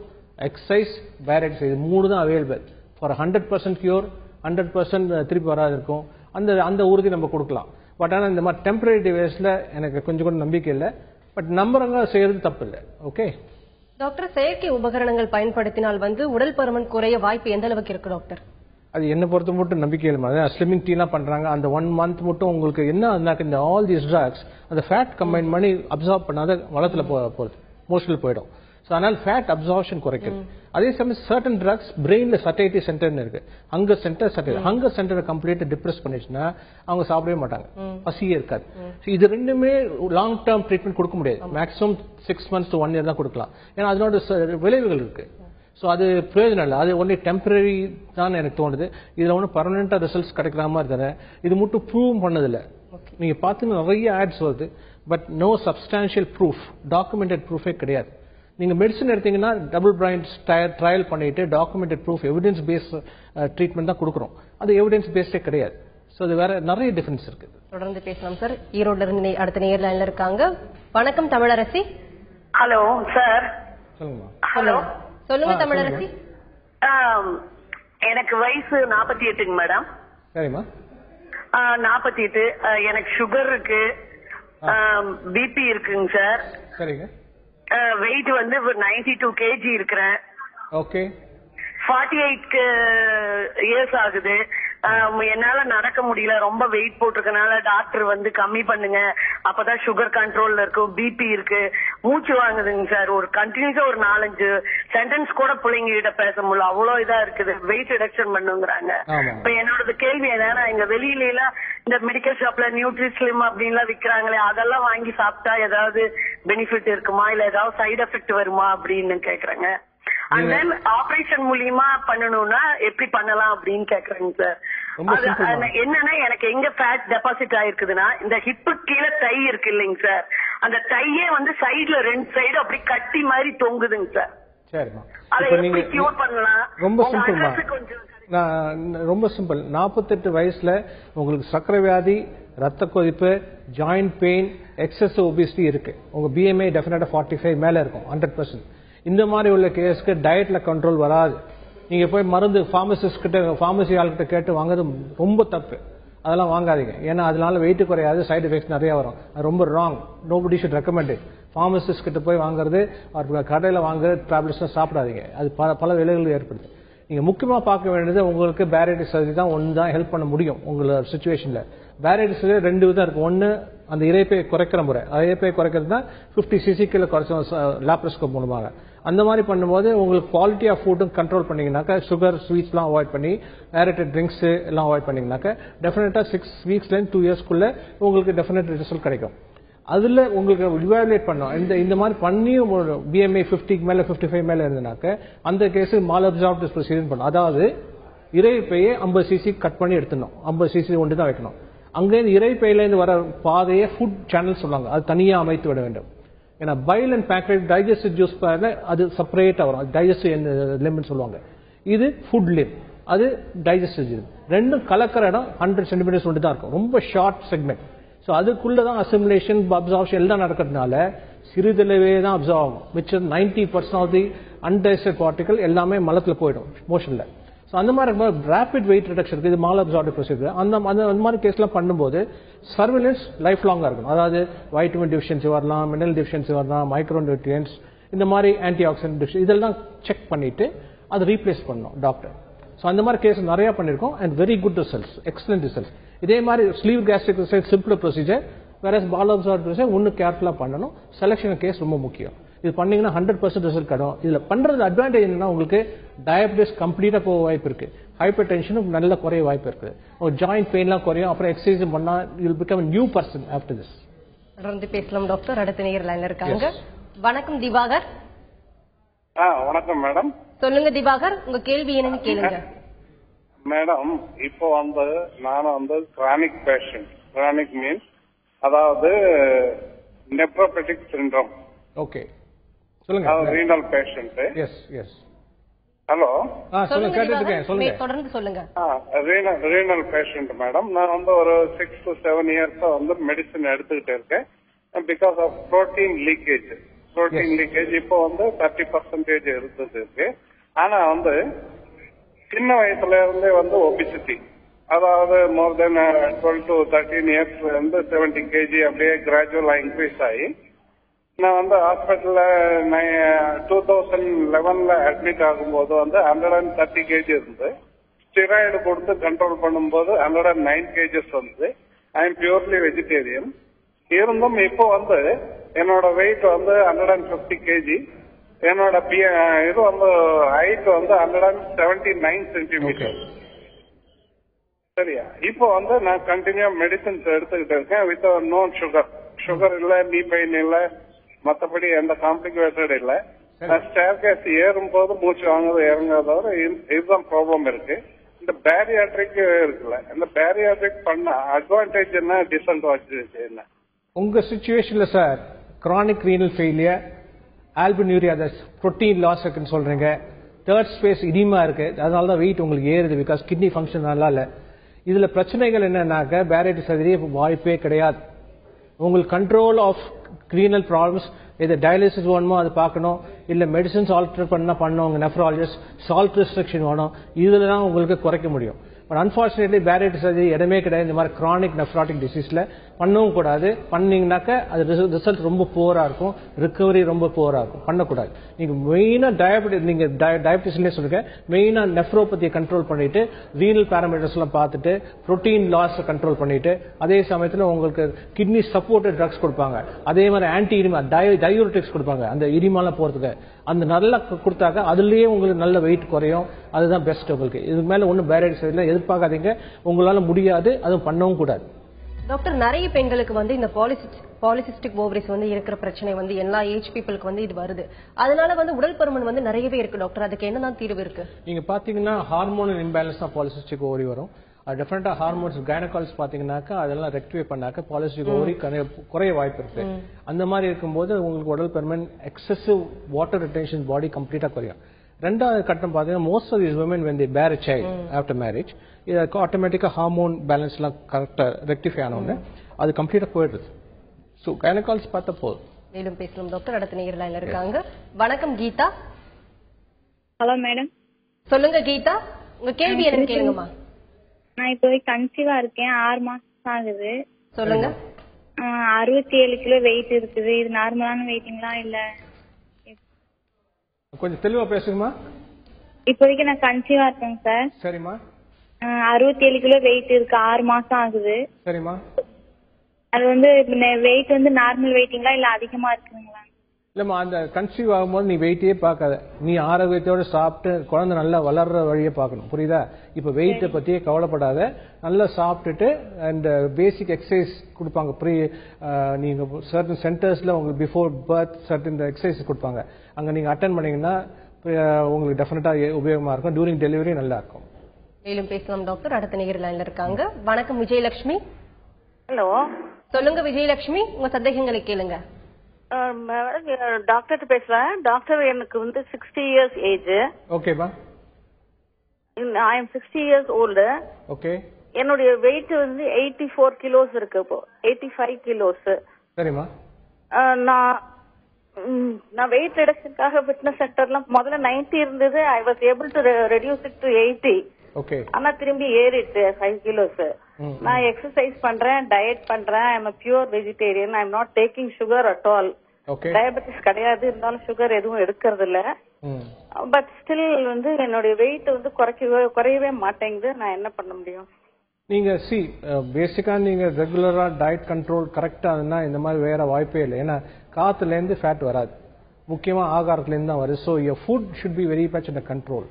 எக்ஸசைஸ், பேரட்ஸ் இது 3 தான் அவைலபிள். ஃபார் 100% கியூர், 100% திருப்பி வராது இருக்கும். அந்த உறுதி நம்ம கொடுக்கலாம். பட் ஆனால் இந்த மாதிரி டெம்பரரி டிவைஸ்ல எனக்கு கொஞ்சம் கூட நம்பிக்கை இல்லை. பட் நம்புறவங்க செய்யறது தப்பு இல்லை. ஓகே டாக்டர், செயற்கை உபகரணங்கள் பயன்படுத்தினால் உடல் பருமன் குறைய வாய்ப்பு எந்த அளவுக்கு இருக்கு டாக்டர்? அது என்ன பொறுத்த மட்டும் நம்பிக்கை இல்லை. ஸ்லிமிங் டீலாம் பண்றாங்க. அந்த 1 month மட்டும் உங்களுக்கு என்ன இந்த ஆல் தீஸ் ட்ரக்ஸ் அந்த ஃபேட் கம்பைன் பண்ணி அப்சார்ப் பண்ணாத வளத்துல போறது மோஸ்ட்லி போயிடும். ஸோ அதனால ஃபேட் அப்சார்ப்ஷன் குறைக்குது. அதே சமயம் சர்டன் ட்ரக்ஸ் பிரெயின்ல சட்டைட்டி சென்டர்னு இருக்கு. ஹங்கர் சென்டரை கம்ப்ளீட்டா டிப்ரெஸ் பண்ணிச்சுன்னா அவங்க சாப்பிடவே மாட்டாங்க. பசியே இருக்காது. இது ரெண்டுமே லாங் டேர்ம் ட்ரீட்மெண்ட் கொடுக்க முடியாது. மேக்ஸிமம் 6 months to 1 year தான் கொடுக்கலாம். ஏன்னா அதனோட விளைவுகள் இருக்கு. ஸோ அது பிரயோஜனம் இல்லை. அது ஒன்லி டெம்பரரி தான் எனக்கு தோணுது. இதுல ஒன்றும் பர்மனண்டா ரிசல்ட்ஸ் கிடைக்கிற மாதிரி தானே. இது மட்டும் ப்ரூவ் பண்ணதில்லை. நீங்க பார்த்தீங்கன்னா நிறைய ஆட்ஸ் வருது. But no substantial proof, documented ப்ரூஃபே கிடையாது. நீங்க மெடிசன் எடுத்தீங்கன்னா டபுள் பிளைண்ட் ட்ரையல் பண்ணிட்டு documented proof evidence based treatment தான் கொடுக்குறோம். அது எவிடன்ஸ் பேஸ்டே கிடையாது. ஸோ அது வேற நிறைய டிஃபரன்ஸ் இருக்கு. தொடர்ந்து பேசலாம் சார். ஈரோட்ல இருந்து அடுத்த நேர் லைன்ல இருக்காங்க. வணக்கம் தமிழரசி. Hello sir. சொல்லுங்க. ஹலோ சொல்லுங்க தமிழரசி. எனக்கு வயசு 48 மேடம். சரிம்மா. 48. எனக்கு சுகர் இருக்கு, பிபி இருக்குங்க சார். சரிங்க. வெயிட் 92 kg இருக்கிறேன். ஓகே. 48 இயர்ஸ் ஆகுது. என்னால நடக்க முடியல. ரொம்ப வெயிட் போட்டிருக்கனால டாக்டர் கம்மி பண்ணுங்க, அப்பதான் சுகர் கண்ட்ரோல்ல இருக்கும். பிபி இருக்கு, மூச்சு வாங்குதுங்க சார். ஒரு கண்டினியூஸா ஒரு 4-5 சென்டென்ஸ் கூட பிள்ளைங்க கிட்ட பேச முடியல. அவ்வளவு இதா இருக்குது. வெயிட் ரிடக்ஷன் பண்ணுங்கிறாங்க. இப்ப என்னோட கேள்வி என்னன்னா, எங்க வெளியில எல்லாம் இந்த மெடிக்கல் ஷாப்ல நியூட்ரிஸ்லிம் அப்படின்லாம் விக்கிறாங்களே, அதெல்லாம் வாங்கி சாப்பிட்டா ஏதாவது பெனிஃபிட் இருக்குமா, இல்ல ஏதாவது சைடு எஃபெக்ட் வருமா அப்படின்னு கேக்குறாங்க. அண்ட் தென் ஆபரேஷன் மூலியமா பண்ணணும்னா எப்படி பண்ணலாம் அப்படின்னு கேக்குறேங்க சார். என்னன்னா எனக்கு எங்க ஃபேட் டெபாசிட் ஆயிருக்குதுன்னா, இந்த ஹிப்பு கீழே தை இருக்கு இல்லைங்க சார், அந்த தையே சைடுல 2 சைடு அப்படி கட்டி மாதிரி தொங்குதுங்க சார். சரிம்மா. அதை எப்படி கியூர் பண்ணலாம்? ரொம்ப சிம்பிள்மா. ரொம்ப சிம்பிள். 48 வயசுல உங்களுக்கு சர்க்கரை வியாதி, ரத்த கொதிப்பு, ஜாயிண்ட் பெயின், எக்ஸசிவ் ஒபிசிட்டி இருக்கு. உங்க பிஎம்ஐ டெஃபினட்டா 45 மேல இருக்கும் 100%. இந்த மாதிரி உள்ள கேஸ்க்கு டயட்ல கண்ட்ரோல் வராது. நீங்க போய் மருந்து ஃபார்மசி ஆள்கிட்ட கேட்டு வாங்குறது ரொம்ப தப்பு. அதெல்லாம் வாங்காதீங்க. ஏன்னா அதனால வெயிட் குறையாது, சைடு எஃபெக்ட்ஸ் நிறைய வரும். அது ரொம்ப wrong. Nobody should recommend. Pharmacist கிட்ட போய் வாங்குறது, கடையில வாங்குறது டேப்லெட்ஸ் சாப்பிடாதீங்க. அது பல விலைகள் ஏற்படுது. நீங்க முக்கியமா பார்க்க வேண்டியது உங்களுக்கு பேரேட்டிஸ் சர்ஜரி தான் ஒன்று தான் ஹெல்ப் பண்ண முடியும் உங்களோட சிச்சுவேஷன்ல. பேரேட்டிஸ் 2 விதம் இருக்கு. ஒன்னு அந்த இரைப்பை குறைக்கிற முறை. இரைப்பை குறைக்கிறது தான் 50 cc கீழே குறைச்சோம் லாப்ரோஸ்கோப் மூலமாக. அந்த மாதிரி பண்ணும்போது உங்களுக்கு குவாலிட்டி ஆஃப் ஃபுட்டும் கண்ட்ரோல் பண்ணீங்கன்னாக்கா, சுகர் ஸ்வீட்ஸ்லாம் அவாய்ட் பண்ணி, ஏரேட்டட் ட்ரிங்க்ஸ் எல்லாம் அவாய்ட் பண்ணீங்கன்னாக்கா டெஃபினட்டா 6 weeks 2 years உங்களுக்கு டெஃபினட் ரிசல்ட் கிடைக்கும். அதுல உங்களுக்கு இவாலுவேட் பண்ணோம். இந்த மாதிரி பண்ணியும் BMI 50 மேல 55 மேல இருந்தனாக்க அந்த கேஸ் மால் அப்சார்ப்டிவ் ப்ரொசீஜர் பண்ணும். அதாவது இறைப்பையை 50 cc கட் பண்ணி எடுத்துடணும். 50 cc ஒன்று தான் வைக்கணும். அங்கேருந்து இறைப்பையிலேருந்து வர பாதையை ஃபுட் சேனல் சொல்லுவாங்க, அது தனியா அமைத்து விட வேண்டும். ஏன்னா bile and pancreatic digestive juice அது செப்பரேட்டா வரும், டைஜஸ்டிவ் லிம்னு சொல்லுவாங்க. இது ஃபுட் லிம், அது டைஜஸ்டிவ் லிம். ரெண்டும் கலக்கிற இடம் 100 சென்டிமீட்டர்ஸ் ஒன்று தான் இருக்கும், ரொம்ப ஷார்ட் செக்மெண்ட். ஸோ அதுக்குள்ளதான் அசிமுலேஷன் அப்சார்ப்ஷன் எல்லாம் நடக்கிறதுனால சிறிதளவே தான் அப்சர்வ் ஆகும். மிச்சம் 90% ஆஃப் தி அன்டைஜஸ்டட் பார்ட்டிகல் எல்லாமே மலத்துல போயிடும் மோஷன்ல. ஸோ அந்த மாதிரி ரேபிட் வெயிட் ரிடக்ஷன் இது மால் அப்சார்ப்டிவ் ப்ரொசீஜர். அந்த மாதிரி கேஸ்லாம் பண்ணும்போது சர்வேலன்ஸ் லைஃப் லாங்கா இருக்கும். அதாவது வைட்டமின் டிஃபிஷியன்சி வரலாம், மினரல் டிஃபிஷியன்சி வரலாம், மைக்ரோ நியூட்ரியன்ஸ், இந்த மாதிரி ஆன்டி ஆக்சிடென்ட் டிஃபிஷியன்சி இதெல்லாம் செக் பண்ணிட்டு அதை ரீப்ளேஸ் பண்ணணும் டாக்டர். ஸோ அந்த மாதிரி கேஸ் நிறைய பண்ணிருக்கோம் and very good results, excellent results. இதே மாதிரி sleeve gastric result simple procedure, வேற பால் அப்சார்ப்டிவ் ப்ரொசீஜர் ஒன்னும் கேர்ஃபுல்லா பண்ணணும். செலக்ஷன் கேஸ் ரொம்ப முக்கியம். இது பண்ணீங்கன்னா 100% ரிசல்ட் கிடைக்கும். இதுல பண்றது அட்வான்டேஜ் என்னன்னா உங்களுக்கு டயபிட்டிஸ் கம்ப்ளீட்டா போக வாய்ப்பு இருக்கு, ஹைப்பர் டென்ஷனும் நல்ல குறைய வாய்ப்பு இருக்கு, ஜாயிண்ட் பெயின்லாம் குறையும். அப்புறம் எக்ஸசைஸ் பண்ணா you will become a new person after this. தொடர்ந்து பேசலாம் டாக்டர். அடுத்த நேயர் லைன்ல இருக்காங்க. வணக்கம் திவாகர். வணக்கம் மேடம். சொல்லுங்க திவாகர், உங்க கேள்வி என்னன்னு கேளுங்க. மேடம், இப்போ நானும் கிரானிக் பேஷண்ட். கிரானிக் மீன்ஸ் அதாவது நெப்ரோபெட்டிக் சிண்ட்ரோம். ஓகே, சொல்லுங்க. Renal patient. Yes yes. Hello, சொல்லுங்க, கேட்டுருக்கேன், சொல்லுங்க. தொடர்ந்து சொல்லுங்க. Renal patient madam. நான் ஒரு 6 to 7 இயர்ஸ் மெடிசன் எடுத்துக்கிட்டு இருக்கேன். Because of protein leakage. இப்போ 30% இருக்கு. ஆனா சின்ன வயசுல இருந்தே ஒபிசிட்டி, அதாவது more than 12 to 13 years 70 kg அப்படியே கிராஜுவலா இன்க்ரீஸ் ஆகி நான் ஹாஸ்பிட்டல்ல 2011 அட்மிட் ஆகும்போது 130 kg இருந்து ஸ்டிராய்டு கொடுத்து கண்ட்ரோல் பண்ணும்போது 109 kgs வந்து. I am purely vegetarian. இருந்தும் இப்போ என்னோட வெயிட் 150 kg. என்னோட இது ஹைட் 179 சென்டிமீட்டர். சரியா? இப்போ நான் கண்டினியூ மெடிசன்ஸ் எடுத்துக்கிட்டு இருக்கேன் வித் நோ சுகர் இல்ல, நீ பெயின் இல்ல, மத்தபடி எந்த காம்ப்ளிகேட்டட் இல்ல. ஸ்டேர்கேஸ் ஏறும் போது மூச்சு வாங்குறது இறங்காதவரை இதுதான் ப்ராப்ளம் இருக்கு. இந்த பேரியாட்ரிக் இருக்குல்ல, இந்த பேரியாட்ரிக் பண்ண அட்வான்டேஜ் என்ன, டிஸ்அட்வான்டேஜ் என்ன? உங்க சிச்சுவேஷன்ல sir chronic renal failure, albuminuria, protein loss இருக்குன்னு சொல்றீங்க, தேர்ட் ஸ்பேஸ் இடிமா இருக்கு, அதனாலதான் வெயிட் உங்களுக்கு ஏறுது. பிகாஸ் கிட்னி ஃபங்க்ஷன் நல்லா இல்ல. இதுல பிரச்சனைகள் என்னன்னாக்க பேரியட்ரிக் சர்ஜரி வாய்ப்பே கிடையாது. உங்களுக்கு கண்ட்ரோல் ஆஃப் ரீனல் ப்ராப்ளம்ஸ், இது டயாலிசிஸ் வேணுமோ அது பார்க்கணும், இல்ல மெடிசன்ஸ் ஆல்டர் பண்ணணும், உங்க நெஃப்ராலஜிஸ்ட் சால்ட் ரெஸ்ட்ரிக்ஷன் வேணும், இதுல தான் உங்களுக்கு குறைக்க முடியும். பட் அன்பார்ச்சுனேட்லி பேரியட்ரிக் சர்ஜரி இடமே கிடையாது இந்த மாதிரி கிரானிக் நெஃப்ராட்டிக் டிசீஸ்ல. பண்ணவும் கூடாது. பண்ணீங்கன்னாக்க அது ரிசல்ட் ரொம்ப புவரா இருக்கும், ரிகவரி ரொம்ப புவரா இருக்கும், பண்ணக்கூடாது. நீங்க மெயினா டயபிட்டிஸ்லயே சொல்லுங்க, மெயினா நெஃப்ரோபதியை கண்ட்ரோல் பண்ணிட்டு ரீனல் பேராமீட்டர்ஸ் எல்லாம் பார்த்துட்டு புரோட்டீன் லாஸ் கண்ட்ரோல் பண்ணிட்டு அதே சமயத்துல உங்களுக்கு கிட்னி சப்போர்ட்டட் ட்ரக்ஸ் கொடுப்பாங்க. அதே மாதிரி ஆன்டி இடிமா டயூரிட்டிக்ஸ் கொடுப்பாங்க அந்த இடிமாலாம் போறதுக்கு. அந்த நல்லா கொடுத்தாக்க அதுலயே உங்களுக்கு நல்ல வெயிட் குறையும். அதுதான் பெஸ்ட் உங்களுக்கு. இதுக்கு மேல ஒன்னும் பேரியட்ரிக் சர்ஜரி எதிர்பார்க்காதீங்க, உங்களால முடியாது, அதுவும் பண்ணவும் கூடாது. டாக்டர், நிறைய பெண்களுக்கு இந்த பாலிசிஸ்டிக் ஓவரிஸ் இருக்கிற பிரச்சனை எல்லா ஏஜ் பீப்புளுக்கு இது வருது. அதனால உடல் பருமன் நிறையவே இருக்கு டாக்டர். அதுக்கு என்னதான் தீர்வு இருக்கு? நீங்க பாத்தீங்கன்னா ஹார்மோனல் இம்பேலன்ஸ் தான் பாலிசிஸ்டிக் ஓவரி வரும். டிஃபரெண்டா ஹார்மோன்ஸ் கைனகாலஜிஸ்ட் பாத்தீங்கன்னாக்கா அதெல்லாம் ரெக்டிஃபை பண்ணாக்க பாலிசிஸ்டிக் ஓவரி குறைய வாய்ப்பு இருக்கு. அந்த மாதிரி இருக்கும்போது உங்களுக்கு உடல் பருமன், எக்ஸசிவ் வாட்டர் ரிட்டென்ஷன் பாடி கம்ப்ளீட்டா குறையும். ரெண்டாவது கட்டம் பாத்தீங்கன்னா most of these women when they bear a child after marriage, இது ஆட்டோமேட்டிக்கா ஹார்மோன் பேலன்ஸ் எல்லாம் கரெக்டா ரெக்டிஃபை ஆனோன்னு அது கம்ப்ளீட்டா போயிடுது. சோ கைனகாலஜிஸ்ட் பார்த்தா போதும். மேலும் பேசலாம் டாக்டர். அடுத்த நேயர் லைன்ல இருக்காங்க. வணக்கம் கீதா. Hello madam. சொல்லுங்க கீதா, உங்க கேள்வி என்ன கேளுங்கம்மா. நான் இப்போ கன்சீவா இருக்கேன், 6 மாசம் ஆகுது. சொல்லுங்க. 67 கிலோ வெயிட் இருக்குது. இது நார்மலான வெயிட்டிங்களா இல்ல? கொஞ்சம் தெளிவா பேசுங்கம்மா. இப்போதைக்கு நான் கன்சீவா இருக்கேன் சார். சரிம்மா. 67 கிலோ வெயிட் இருக்கு, 6 மாசம் ஆகுது. சரிம்மா. அது வெயிட் நார்மல் வெயிட்டிங்களா இல்ல அதிகமா இருக்குங்களா? இல்லம்மா, அந்த கன்சீவ் ஆகும்போது நீ வெயிட்டே பார்க்காத, நீ ஆரோக்கியத்தோட சாப்பிட்டு குழந்தை நல்லா வளர்ற வழியை பார்க்கணும். புரியுதா? இப்ப வெயிட்டை பத்தியே கவலைப்படாத, நல்லா சாப்பிட்டுட்டு அண்ட் பேசிக் எக்ஸசைஸ் கொடுப்பாங்க. நீங்க சர்டன் சென்டர்ஸ்ல உங்களுக்கு பிஃபோர் பர்த் சர்டன் எக்ஸசைஸ் கொடுப்பாங்க. அங்க நீங்க அட்டென்ட் பண்ணீங்கன்னா உங்களுக்கு டெஃபினட்டா உபயோகமா இருக்கும். டியூரிங் டெலிவரி நல்லா இருக்கும். மேலும் பேசலாம் டாக்டர். அடுத்த நேயர் லைன்ல இருக்காங்க. வணக்கம் விஜயலட்சுமி. ஹலோ, சொல்லுங்க விஜயலட்சுமி, உங்க சந்தேகங்களை கேளுங்க. டாக்டர் பேசுறேன். டாக்டர், எனக்கு வந்து 60 years ஏஜ். ஓகேப்பா. I am 60 years old. Okay. என்னுடைய வெயிட் வந்து 84 kilos இருக்கு. இப்போ 85 kilos. சரிம்மா. நான் வெயிட் ரிடக்ஷனுக்காக ஃபிட்னஸ் சென்டர்லாம் முதல்ல 90 இருந்தது. I was able to reduce it to 80. Okay. ஆனா திரும்பி ஏறிட்டு 5 kilos. நான் எக்ஸசைஸ் பண்றேன், டயட் பண்றேன். I am a pure vegetarian. I am not taking sugar at all. Diabetes கிடையாது, இருந்தாலும் சுகர் எதுவும் எடுக்கிறது இல்ல. பட் ஸ்டில் வந்து என்னுடைய வெயிட் வந்து குறையவே மாட்டேங்குது. நான் என்ன பண்ண முடியும்? நீங்க பேசிக்கா நீங்க ரெகுலரா டயட் கண்ட்ரோல் கரெக்டா இருந்தா இந்த மாதிரி வேற வாய்ப்பே இல்லை. ஏன்னா காத்துல இருந்து ஃபேட் வராது, முக்கியமா ஆகாரத்துல இருந்து தான் வருது. So your food should be very much in control.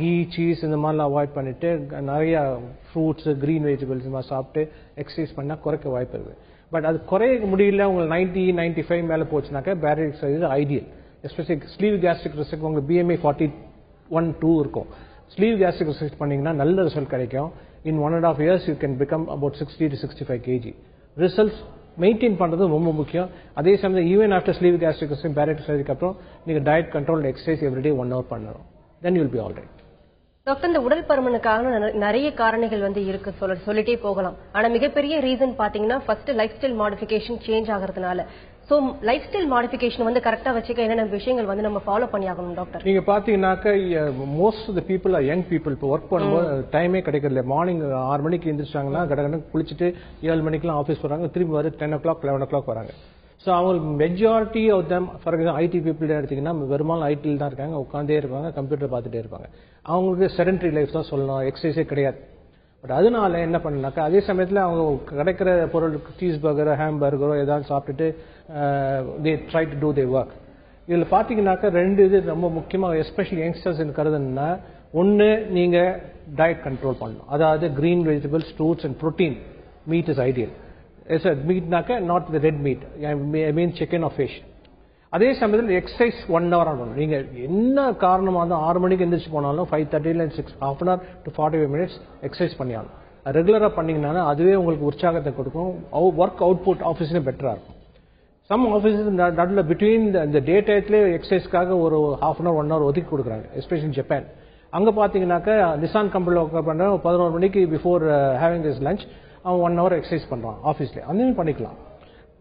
Ghee, cheese இந்த மாதிரிலாம் அவாய்ட் பண்ணிட்டு நிறைய ஃப்ரூட்ஸ், கிரீன் வெஜிடபிள்ஸ் மாதிரி சாப்பிட்டு எக்ஸசைஸ் பண்ணா குறைக்க வாய்ப்பு இருக்கு. பட் அது குறைய முடியல, உங்களுக்கு 90-95 மேல போச்சுனாக்கா bariatric size ideal. Especially sleeve gastric research உங்களுக்கு BMI 41-2 இருக்கும். ஸ்லீவ் கேஸ்ட்ரிக் ரிசர்ச் பண்ணீங்கன்னா நல்ல ரிசல்ட் கிடைக்கும். இன் 1.5 years you can become about 60 to 65 kg. Results maintain பண்றது ரொம்ப முக்கியம். அதே சமயம் even after sleeve gastric research bariatric சர்ஜரிக்கு அப்புறம் நீங்க diet control exercise everyday 1 hour பண்ணணும். then you will be all right. Doctor, இந்த உடல் பருமனுக்காக நிறைய காரணிகள் வந்து இருக்கு, சொல்லிட்டே போகலாம். ஆனா மிகப்பெரிய ரீசன் பாத்தீங்கன்னா first life style modification change ஆகிறதுனால. சோ லைஃப் ஸ்டைல் மாடிஃபிகேஷன் வந்து கரெக்டா வச்சுக்க என்னென்ன விஷயங்கள் வந்து நம்ம ஃபாலோ பண்ணி ஆகணும் டாக்டர்? நீங்க பாத்தீங்கன்னாக்க most of the people are young people. இப்போ ஒர்க் பண்ணும்போது டைமே கிடைக்கல. மார்னிங் 6 மணிக்கு எந்திரிச்சாங்கன்னா கடகடன்னு குளிச்சுட்டு 7 மணிக்கெல்லாம் ஆஃபீஸ் போறாங்க, திரும்பி வர 10 o'clock 11 o'clock வராங்க. ஸோ அவங்களுக்கு majority of them, for example IT people எடுத்தீங்கன்னா பெரும்பாலும் ஐடியில் தான் இருக்காங்க, உட்காந்தே இருப்பாங்க, கம்ப்யூட்டர் பார்த்துட்டே இருப்பாங்க. அவங்களுக்கு செடன்டரி லைஃப் தான் சொல்லணும், எக்ஸசைஸே கிடையாது. பட் அதனால என்ன பண்ணாக்கா அதே சமயத்தில் அவங்க கிடைக்கிற பொருள் சீஸ் பர்கரோ ஹாம்பர்கரோ ஏதாவது சாப்பிட்டுட்டு they try to do their work. இதில் பார்த்தீங்கன்னாக்கா 2 இது ரொம்ப முக்கியமாக எஸ்பெஷலி யங்ஸ்டர்ஸ் கருதுன்னா, ஒன்று நீங்கள் டயட் கண்ட்ரோல் பண்ணணும். அதாவது green vegetables, fruits and protein. Meat is ideal. மீட்னாக்க not the red meat, I mean chicken or fish. அதே சமயத்தில் எக்ஸசைஸ் 1 hour ஆகணும். நீங்கள் என்ன காரணமாக இருந்தாலும் 6 மணிக்கு எந்திரிச்சு போனாலும் 5:30 half an hour to 45 minutes exercise பண்ணியாகணும். ரெகுலராக பண்ணீங்கன்னா அதுவே உங்களுக்கு உற்சாகத்தை கொடுக்கும். ஒர்க் அவுட்புட் ஆஃபீஸ்லேயே பெட்டராக இருக்கும். சம் ஆஃபீஸஸ் நடுவில் பிட்வீன் இந்த டே டயத்துலேயே எக்ஸசைஸ்க்காக ஒரு half an hour 1 hour ஒதுக்கி கொடுக்குறாங்க, எஸ்பெஷலி ஜப்பான். அங்கே பார்த்தீங்கன்னாக்கா நிசான் கம்பெனியில் ஒர்க் பண்ணுற 11 மணிக்கு பிஃபோர் ஹேவிங் திஸ் லஞ்ச் அவன் 1 hour எக்ஸசைஸ் பண்ணுறான் ஆஃபீஸ்லேயே, அந்த பண்ணிக்கலாம்.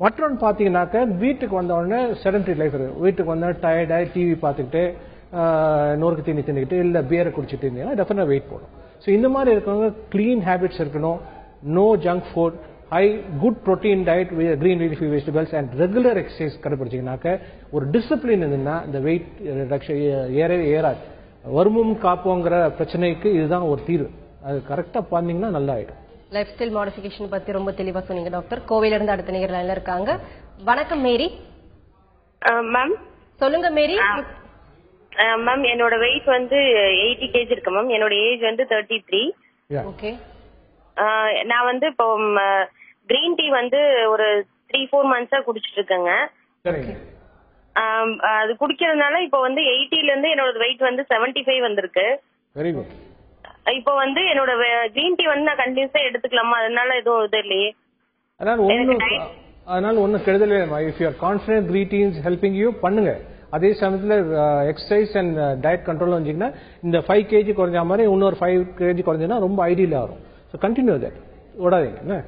மற்றொன்று பார்த்தீங்கன்னாக்க வீட்டுக்கு வந்த உடனே செடன்டரி லைஃப் இருக்கு. வீட்டுக்கு வந்தால் டயர்டாகி டிவி பார்த்துக்கிட்டு நொறுக்கு தீனி தின்னுக்கிட்டு இல்லை பியரை குடிச்சிட்டு இருந்தீங்கன்னா டெஃபினட்டாக வெயிட் போடும். ஸோ இந்த மாதிரி இருக்கவங்க க்ளீன் ஹேபிட்ஸ் இருக்கணும், no junk food, high good protein diet, green leafy vegetables and regular exercise கடைபிடிச்சிங்கனாக்க ஒரு டிசிப்ளின் இருந்ததுன்னா இந்த வெயிட் ரிடக்ஷன் ஏறவே ஏறாது. வருமும் காப்போங்கிற பிரச்சனைக்கு இதுதான் ஒரு தீர்வு. அது கரெக்டாக பண்ணீங்கன்னா நல்லா ஆயிடும். லைஃப் ஸ்டைல் மாடிஃபிகேஷன் பத்தி ரொம்ப தெளிவா சொன்னீங்க டாக்டர். கோவையில இருந்து அடுத்த நேயர் லைன்ல இருக்காங்க. வணக்கம் மேரி. மேம் சொல்லுங்க மேரி. மேம் என்னோட வெயிட் வந்து 80 kg இருக்கு மேம். என்னோட ஏஜ் வந்து 33. ஓகே. நான் வந்து இப்போ கிரீன் டீ வந்து ஒரு 3-4 months குடிச்சிட்டு இருக்கேங்க. அது குடிக்கிறதுனால இப்போ வந்து 80ல இருந்து என்னோட வெயிட் வந்து 75 வந்திருக்கு. Very good. இப்போ வந்து என்னோட கிரீன் டீ வந்து நான் கண்டினியூஸா எடுத்துக்கலாமா? அதனால எதுவும் இது இல்லையே? அதனால ஒன்றும் கெடுதல் இல்லை. If you R confident green tea is helping you பண்ணுங்க. அதே சமயத்தில் எக்ஸசைஸ் அண்ட் டயட் கண்ட்ரோல் வந்தீங்கன்னா இந்த 5 kg குறைஞ்ச மாதிரி இன்னொரு 5 kg குறைஞ்சா ரொம்ப ஐடியலா வரும். ஸோ கண்டினியூ தட், விடாதீங்க என்ன.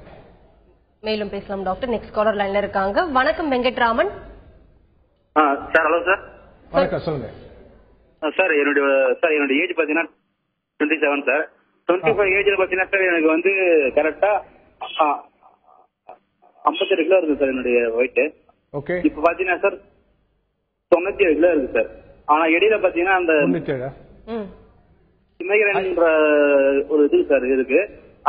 மேலும் பேசலாம் டாக்டர். நெக்ஸ்ட் காலர் லைன்ல இருக்காங்க. வணக்கம் வெங்கட்ராமன். Sir hello sir. வணக்கம், சொல்லுங்க சார். என்னோட ஏஜ் பாத்தீங்கன்னா 27 சார். 25 ஏஜ்ல பாத்தீங்கன்னா சார் எனக்கு வந்து கரெக்டா 58 கிலோ இருக்கு சார் என்னுடைய வெயிட். ஓகே. இப்ப பாத்தீங்கன்னா சார் 97 கிலோ இருக்கு சார். ஆனா இடையில பாத்தீங்கன்னா அந்த இமைகிரேன்ற ஒரு இது சார் இருக்கு,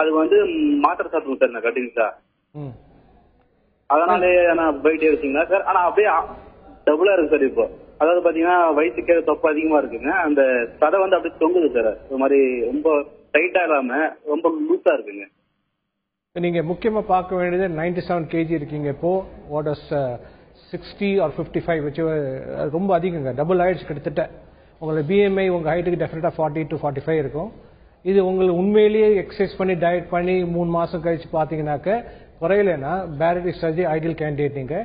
அது வந்து மாத்திரை சாப்பிடுங்க சார் நான் கண்டினியூஸா. அதனாலே நான் போயிட்டே இருக்கீங்களா சார்? ஆனா அப்படியே டபுளா இருக்கு சார். இப்போ அதாவது பாத்தீங்கன்னா வயிற்றுக்கு தொப்பை அதிகமா இருக்குங்க. அந்த சதை வந்து அப்படியே தொங்குது சார். ஒரு மாதிரி ரொம்ப டைட்டா இல்லாம ரொம்ப லூஸா இருக்குங்க. நீங்க முக்கியமா பார்க்க வேண்டியது 97 kg இருக்கீங்க இப்போ. வாட் இஸ் 60 or 55 வச்சு ரொம்ப அதிகங்க. டபுள் ஆயிடுச்சு கிட்டத்தட்ட. உங்களோட பிஎம்ஐ உங்க ஹைட்டுக்கு டெஃபினட்டா 40 to 45 இருக்கும். இது உங்களுக்கு உண்மையிலேயே எக்ஸசைஸ் பண்ணி டயட் பண்ணி 3 மாசம் கழிச்சு பாத்தீங்கன்னாக்க குறையலன்னா பேரியாட்ரிக் சர்ஜரி ஐடியல் கேண்டிடேட். நீங்க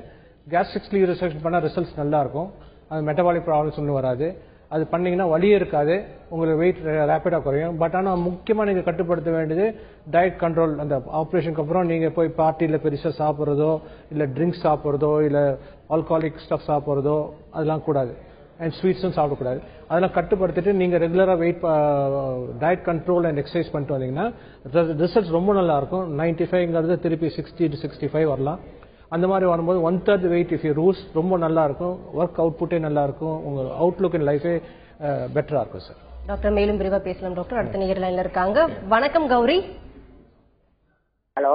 கேஸ்ட்ரிக் ஸ்லீவ் ரிசெக்ஷன் பண்ணா ரிசல்ட்ஸ் நல்லா இருக்கும். அது மெட்டபாலிக் ப்ராப்ளம்ஸ் ஒன்றும் வராது. அது பண்ணீங்கன்னா வலியே இருக்காது. உங்களுக்கு வெயிட் ரேப்பிடா குறையும். பட் ஆனால் முக்கியமாக நீங்கள் கட்டுப்படுத்த வேண்டியது டயட் கண்ட்ரோல். அந்த ஆப்ரேஷனுக்கு அப்புறம் நீங்கள் போய் பார்ட்டியில் பெருசாக சாப்பிட்றதோ இல்லை ட்ரிங்க்ஸ் சாப்பிட்றதோ இல்லை ஆல்கஹாலிக் ஸ்டஃப் சாப்பிட்றதோ அதெல்லாம் கூடாது. அண்ட் ஸ்வீட்ஸும் சாப்பிடக்கூடாது. அதெல்லாம் கட்டுப்படுத்திட்டு நீங்கள் ரெகுலராக டயட் கண்ட்ரோல் அண்ட் எக்ஸசைஸ் பண்ணிட்டு வந்தீங்கன்னா ரிசல்ட்ஸ் ரொம்ப நல்லா இருக்கும். 95ங்கிறது திருப்பி 60 to 65 வரலாம். அந்த மாதிரி வரும்போது 1/3 வெயிட் இஃப் யூ ரூல்ஸ் ரொம்ப நல்லா இருக்கும். ஒர்க் அவுட்புட்டே நல்லா இருக்கும். உங்க அவுட்லுக் இன் லைஃபே பெட்டரா இருக்கும் சார். டாக்டர் மேலும் விரிவா பேசலாம் டாக்டர். அடுத்த நேயர் லைன்ல இருக்காங்க. வணக்கம் கௌரி. ஹலோ,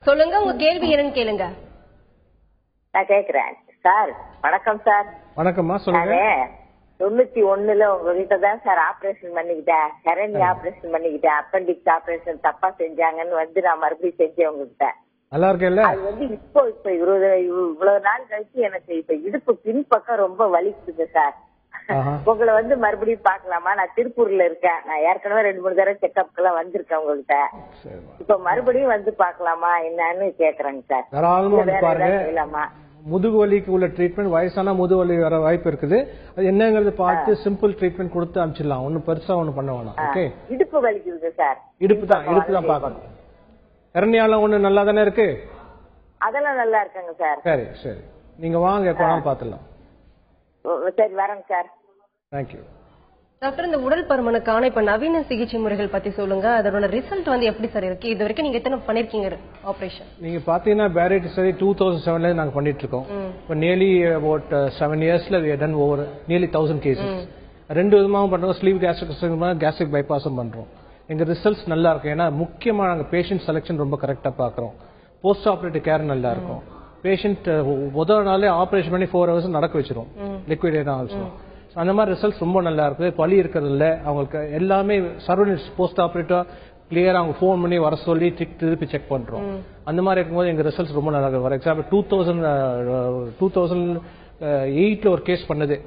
சொல்லுங்க உங்க கேள்வி என்னன்னு கேளுங்க. நான் கேக்குறேன் சார். வணக்கம் சார். வணக்கம்மா, சொல்லுங்க. 91ல உங்ககிட்ட தான் சார் ஆபரேஷன் பண்ணிக்கிட்டேன். கரண்டி ஆபரேஷன் பண்ணிக்கிட்டேன். அப்பெண்டிக்ஸ் ஆபரேஷன் தப்பா செஞ்சாங்கன்னு வந்து நான் மறுபடியும் செஞ்சேன் உங்ககிட்ட. நல்லா இருக்கேல்ல? அது வந்து இப்போ இவ்வளவு நாள் கழிச்சு எனக்கு இப்ப இடுப்பு பின்பக்கம் ரொம்ப வலிக்குதுங்க சார். உங்களை வந்து மறுபடியும் பாக்கலாமா? நான் திருப்பூர்ல இருக்கேன். நான் ஏற்கனவே 2-3 தடவை செக்அப்க்கு எல்லாம் வந்திருக்கேன் உங்ககிட்ட. இப்ப மறுபடியும் வந்து பாக்கலாமா என்னன்னு கேக்குறேங்க சார். தாராளமா முதுகு வலிக்கு உள்ள ட்ரீட்மெண்ட் வயசான முதுகு வலி வர வாய்ப்பு இருக்குது. அது என்னங்கிறது பார்த்து சிம்பிள் ட்ரீட்மெண்ட் கொடுத்து அனுப்பிச்சிடலாம். ஒன்னும் பெருசா ஒண்ணு பண்ண வேணாம். ஓகே. இடுப்பு வலிக்குது சார். இடுப்பு தான் பார்க்கணும். ஹெர்னியாலாம் ஒண்ணு நல்லா தானே இருக்கு? அதெல்லாம் நல்லா இருக்குங்க சார். சரி சரி, நீங்க வாங்க எப்பனாலும் பாத்துடலாம். சரி வரேங்க சார். Thank you doctor. இந்த உடல் பருமனுக்கான இப்ப நவீன சிகிச்சை முறைகள் பத்தி சொல்லுங்க. அதோட ரிசல்ட் வந்து எப்படி சார் இருக்கு? இது வரைக்கும் நீங்க எத்தனை பண்ணிருக்கீங்க ஆபரேஷன்? நீங்க பாத்தீங்கன்னா பேரியாட்ரிக் சர்ஜரி 2007ல நாங்க பண்ணிட்டு இருக்கோம். இப்போ நியர்லி அபவுட் 7 இயர்ஸ்ல we have done over nearly 1000 cases. ரெண்டு விதமாவும் பண்றோம். ஸ்லீவ் கேஸ்ட்ரிக் பைபாஸும் பண்றோம். எங்க ரிசல்ட்ஸ் நல்லா இருக்கும். ஏன்னா முக்கியமா நாங்க பேஷண்ட் செலக்ஷன் ரொம்ப கரெக்டா பாக்குறோம். போஸ்ட் ஆபரேட்டிவ் கேர் நல்லா இருக்கும். பேஷண்ட் முதல் நாளே ஆபரேஷன் பண்ணி 4 hours நடக்க வச்சிரும். Liquid also. அந்த மாதிரி ரிசல்ட்ஸ் ரொம்ப நல்லா இருக்குது. பலி இருக்கிறது இல்லை. அவங்களுக்கு எல்லாமே சர்வீஸ் போஸ்ட் ஆபரேட்டிவா கிளியரா அவங்க போன் பண்ணி வர சொல்லி திருப்பி செக் பண்றோம். அந்த மாதிரி இருக்கும்போது எங்க ரிசல்ட்ஸ் ரொம்ப நல்லா இருக்கு. ஃபார் எக்ஸாம்பிள் 2008ல ஒரு கேஸ் பண்ணது.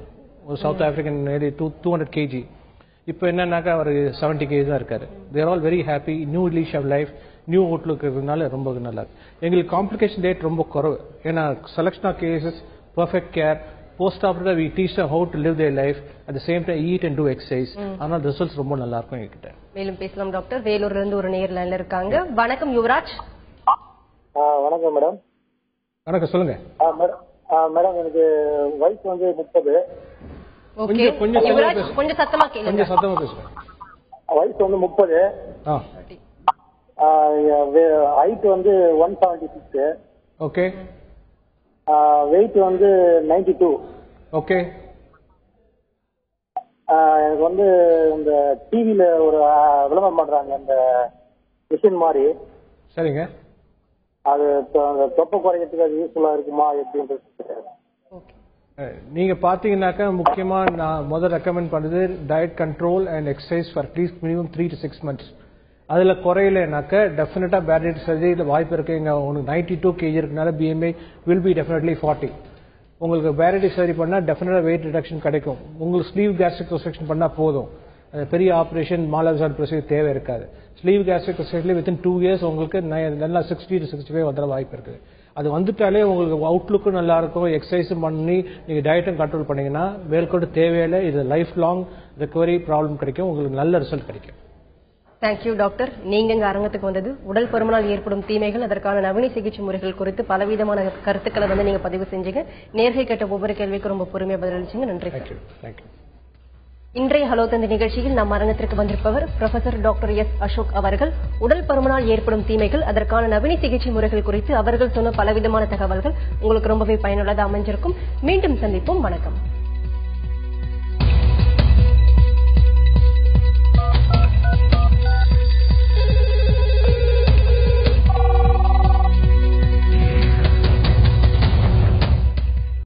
ஒரு சவுத் ஆப்பிரிக்கன் 200 kg. இப்போ என்னன்னாக்கா அவர் 70 kg தான் இருக்காரு. They're all very happy. New lease of life, new outlook இருக்கிறதுனால ரொம்ப நல்லா இருக்கு. எங்களுக்கு காம்ப்ளிகேஷன் ரேட் ரொம்ப குறைவு. ஏன்னா selection of cases, perfect care, post operative we teach them how to live their life, at the same time eat and do exercise. அதனால results ரொம்ப நல்லா இருக்கும் என்கிட்ட. மேலும் பேசலாம் டாக்டர். வேலூர்ல இருந்து ஒரு நேயர் லைன்ல இருக்காங்க. வணக்கம் யுவராஜ். வணக்கம் மேடம். வணக்கம், சொல்லுங்க. மேடம் எனக்கு வயசு வந்து 30. ஓகே, கொஞ்சம் சத்தமா கேளுங்க. கொஞ்சம் சத்தமா பேசுங்க. வயசு வந்து 30. ஹைட் வந்து 176. ஓகே. வெயிட் வந்து 92. ஓகே. எனக்கு வந்து இந்த டிவில ஒரு விளம்பரம் பண்றாங்க இந்த மிஷின் மாதிரி. சரிங்க. அது தொப்பை குறைக்கிறதுக்கு அது யூஸ்ஃபுல்லா இருக்குமா எப்படின்றது? நீங்க பாத்தீங்கன்னாக்கா முக்கியமா நான் முதல் ரெக்கமெண்ட் பண்றது diet control and exercise for at least minimum 3 to 6 months. அதுல குறையிலனாக்க டெஃபினட்டா பேரியாட்ரிக் சர்ஜரி வாய்ப்பு இருக்கு. உங்களுக்கு 92 kg இருக்கனால பிஎம்ஐ வில் பி டெஃபினெட்லி 40. உங்களுக்கு பேரியாட்ரிக் சர்ஜரி பண்ணா டெஃபினட்டா வெயிட் ரிடக்ஷன் கிடைக்கும். உங்களுக்கு ஸ்லீவ் கேஸ்ட்ரிக் ரிசெக்ஷன் பண்ணா போதும். பெரிய ஆபரேஷன் மாலபிசான் ப்ரொசீஜர் தேவை இருக்காது. ஸ்லீவ் கேஸ்ட்ரிக் ரிசெக்ஷன்ல வித்தின் 2 years உங்களுக்கு நல்லா 60 to 65 வந்துட வாய்ப்பு இருக்கு. அது வந்துட்டாலே உங்களுக்கு அவுட்லுக்கும் நல்லா இருக்கும். எக்ஸசைஸும் பண்ணி நீங்க டயட்டும் கண்ட்ரோல் பண்ணீங்கன்னா மேற்கொண்டு தேவையில்லை. இது லைஃப் லாங் ரிகவரி ப்ராப்ளம் கிடைக்கும். உங்களுக்கு நல்ல ரிசல்ட் கிடைக்கும். Thank you doctor. நீங்க இங்க அரங்கத்துக்கு வந்தது உடல் பருமனால் ஏற்படும் தீமைகள், அதற்கான நவீன சிகிச்சை முறைகள் குறித்து பலவிதமான கருத்துக்களை வந்து நீங்க பதிவு செஞ்சீங்க. நேர்கள் கேட்ட ஒவ்வொரு கேள்விக்கும் ரொம்ப பொறுமையா பதிலளிச்சீங்க. நன்றி. இன்றைய ஹலோ தந்தி நிகழ்ச்சியில் நம் அரங்கத்திற்கு வந்திருப்பவர் ப்ரொஃபசர் டாக்டர் எஸ் அசோக் அவர்கள். உடல் பருமனால் ஏற்படும் தீமைகள், அதற்கான நவீன சிகிச்சை முறைகள் குறித்து அவர்கள் சொன்ன பலவிதமான தகவல்கள் உங்களுக்கு ரொம்பவே பயனுள்ளதாக அமைஞ்சிருக்கும். மீண்டும் சந்திப்போம். வணக்கம்.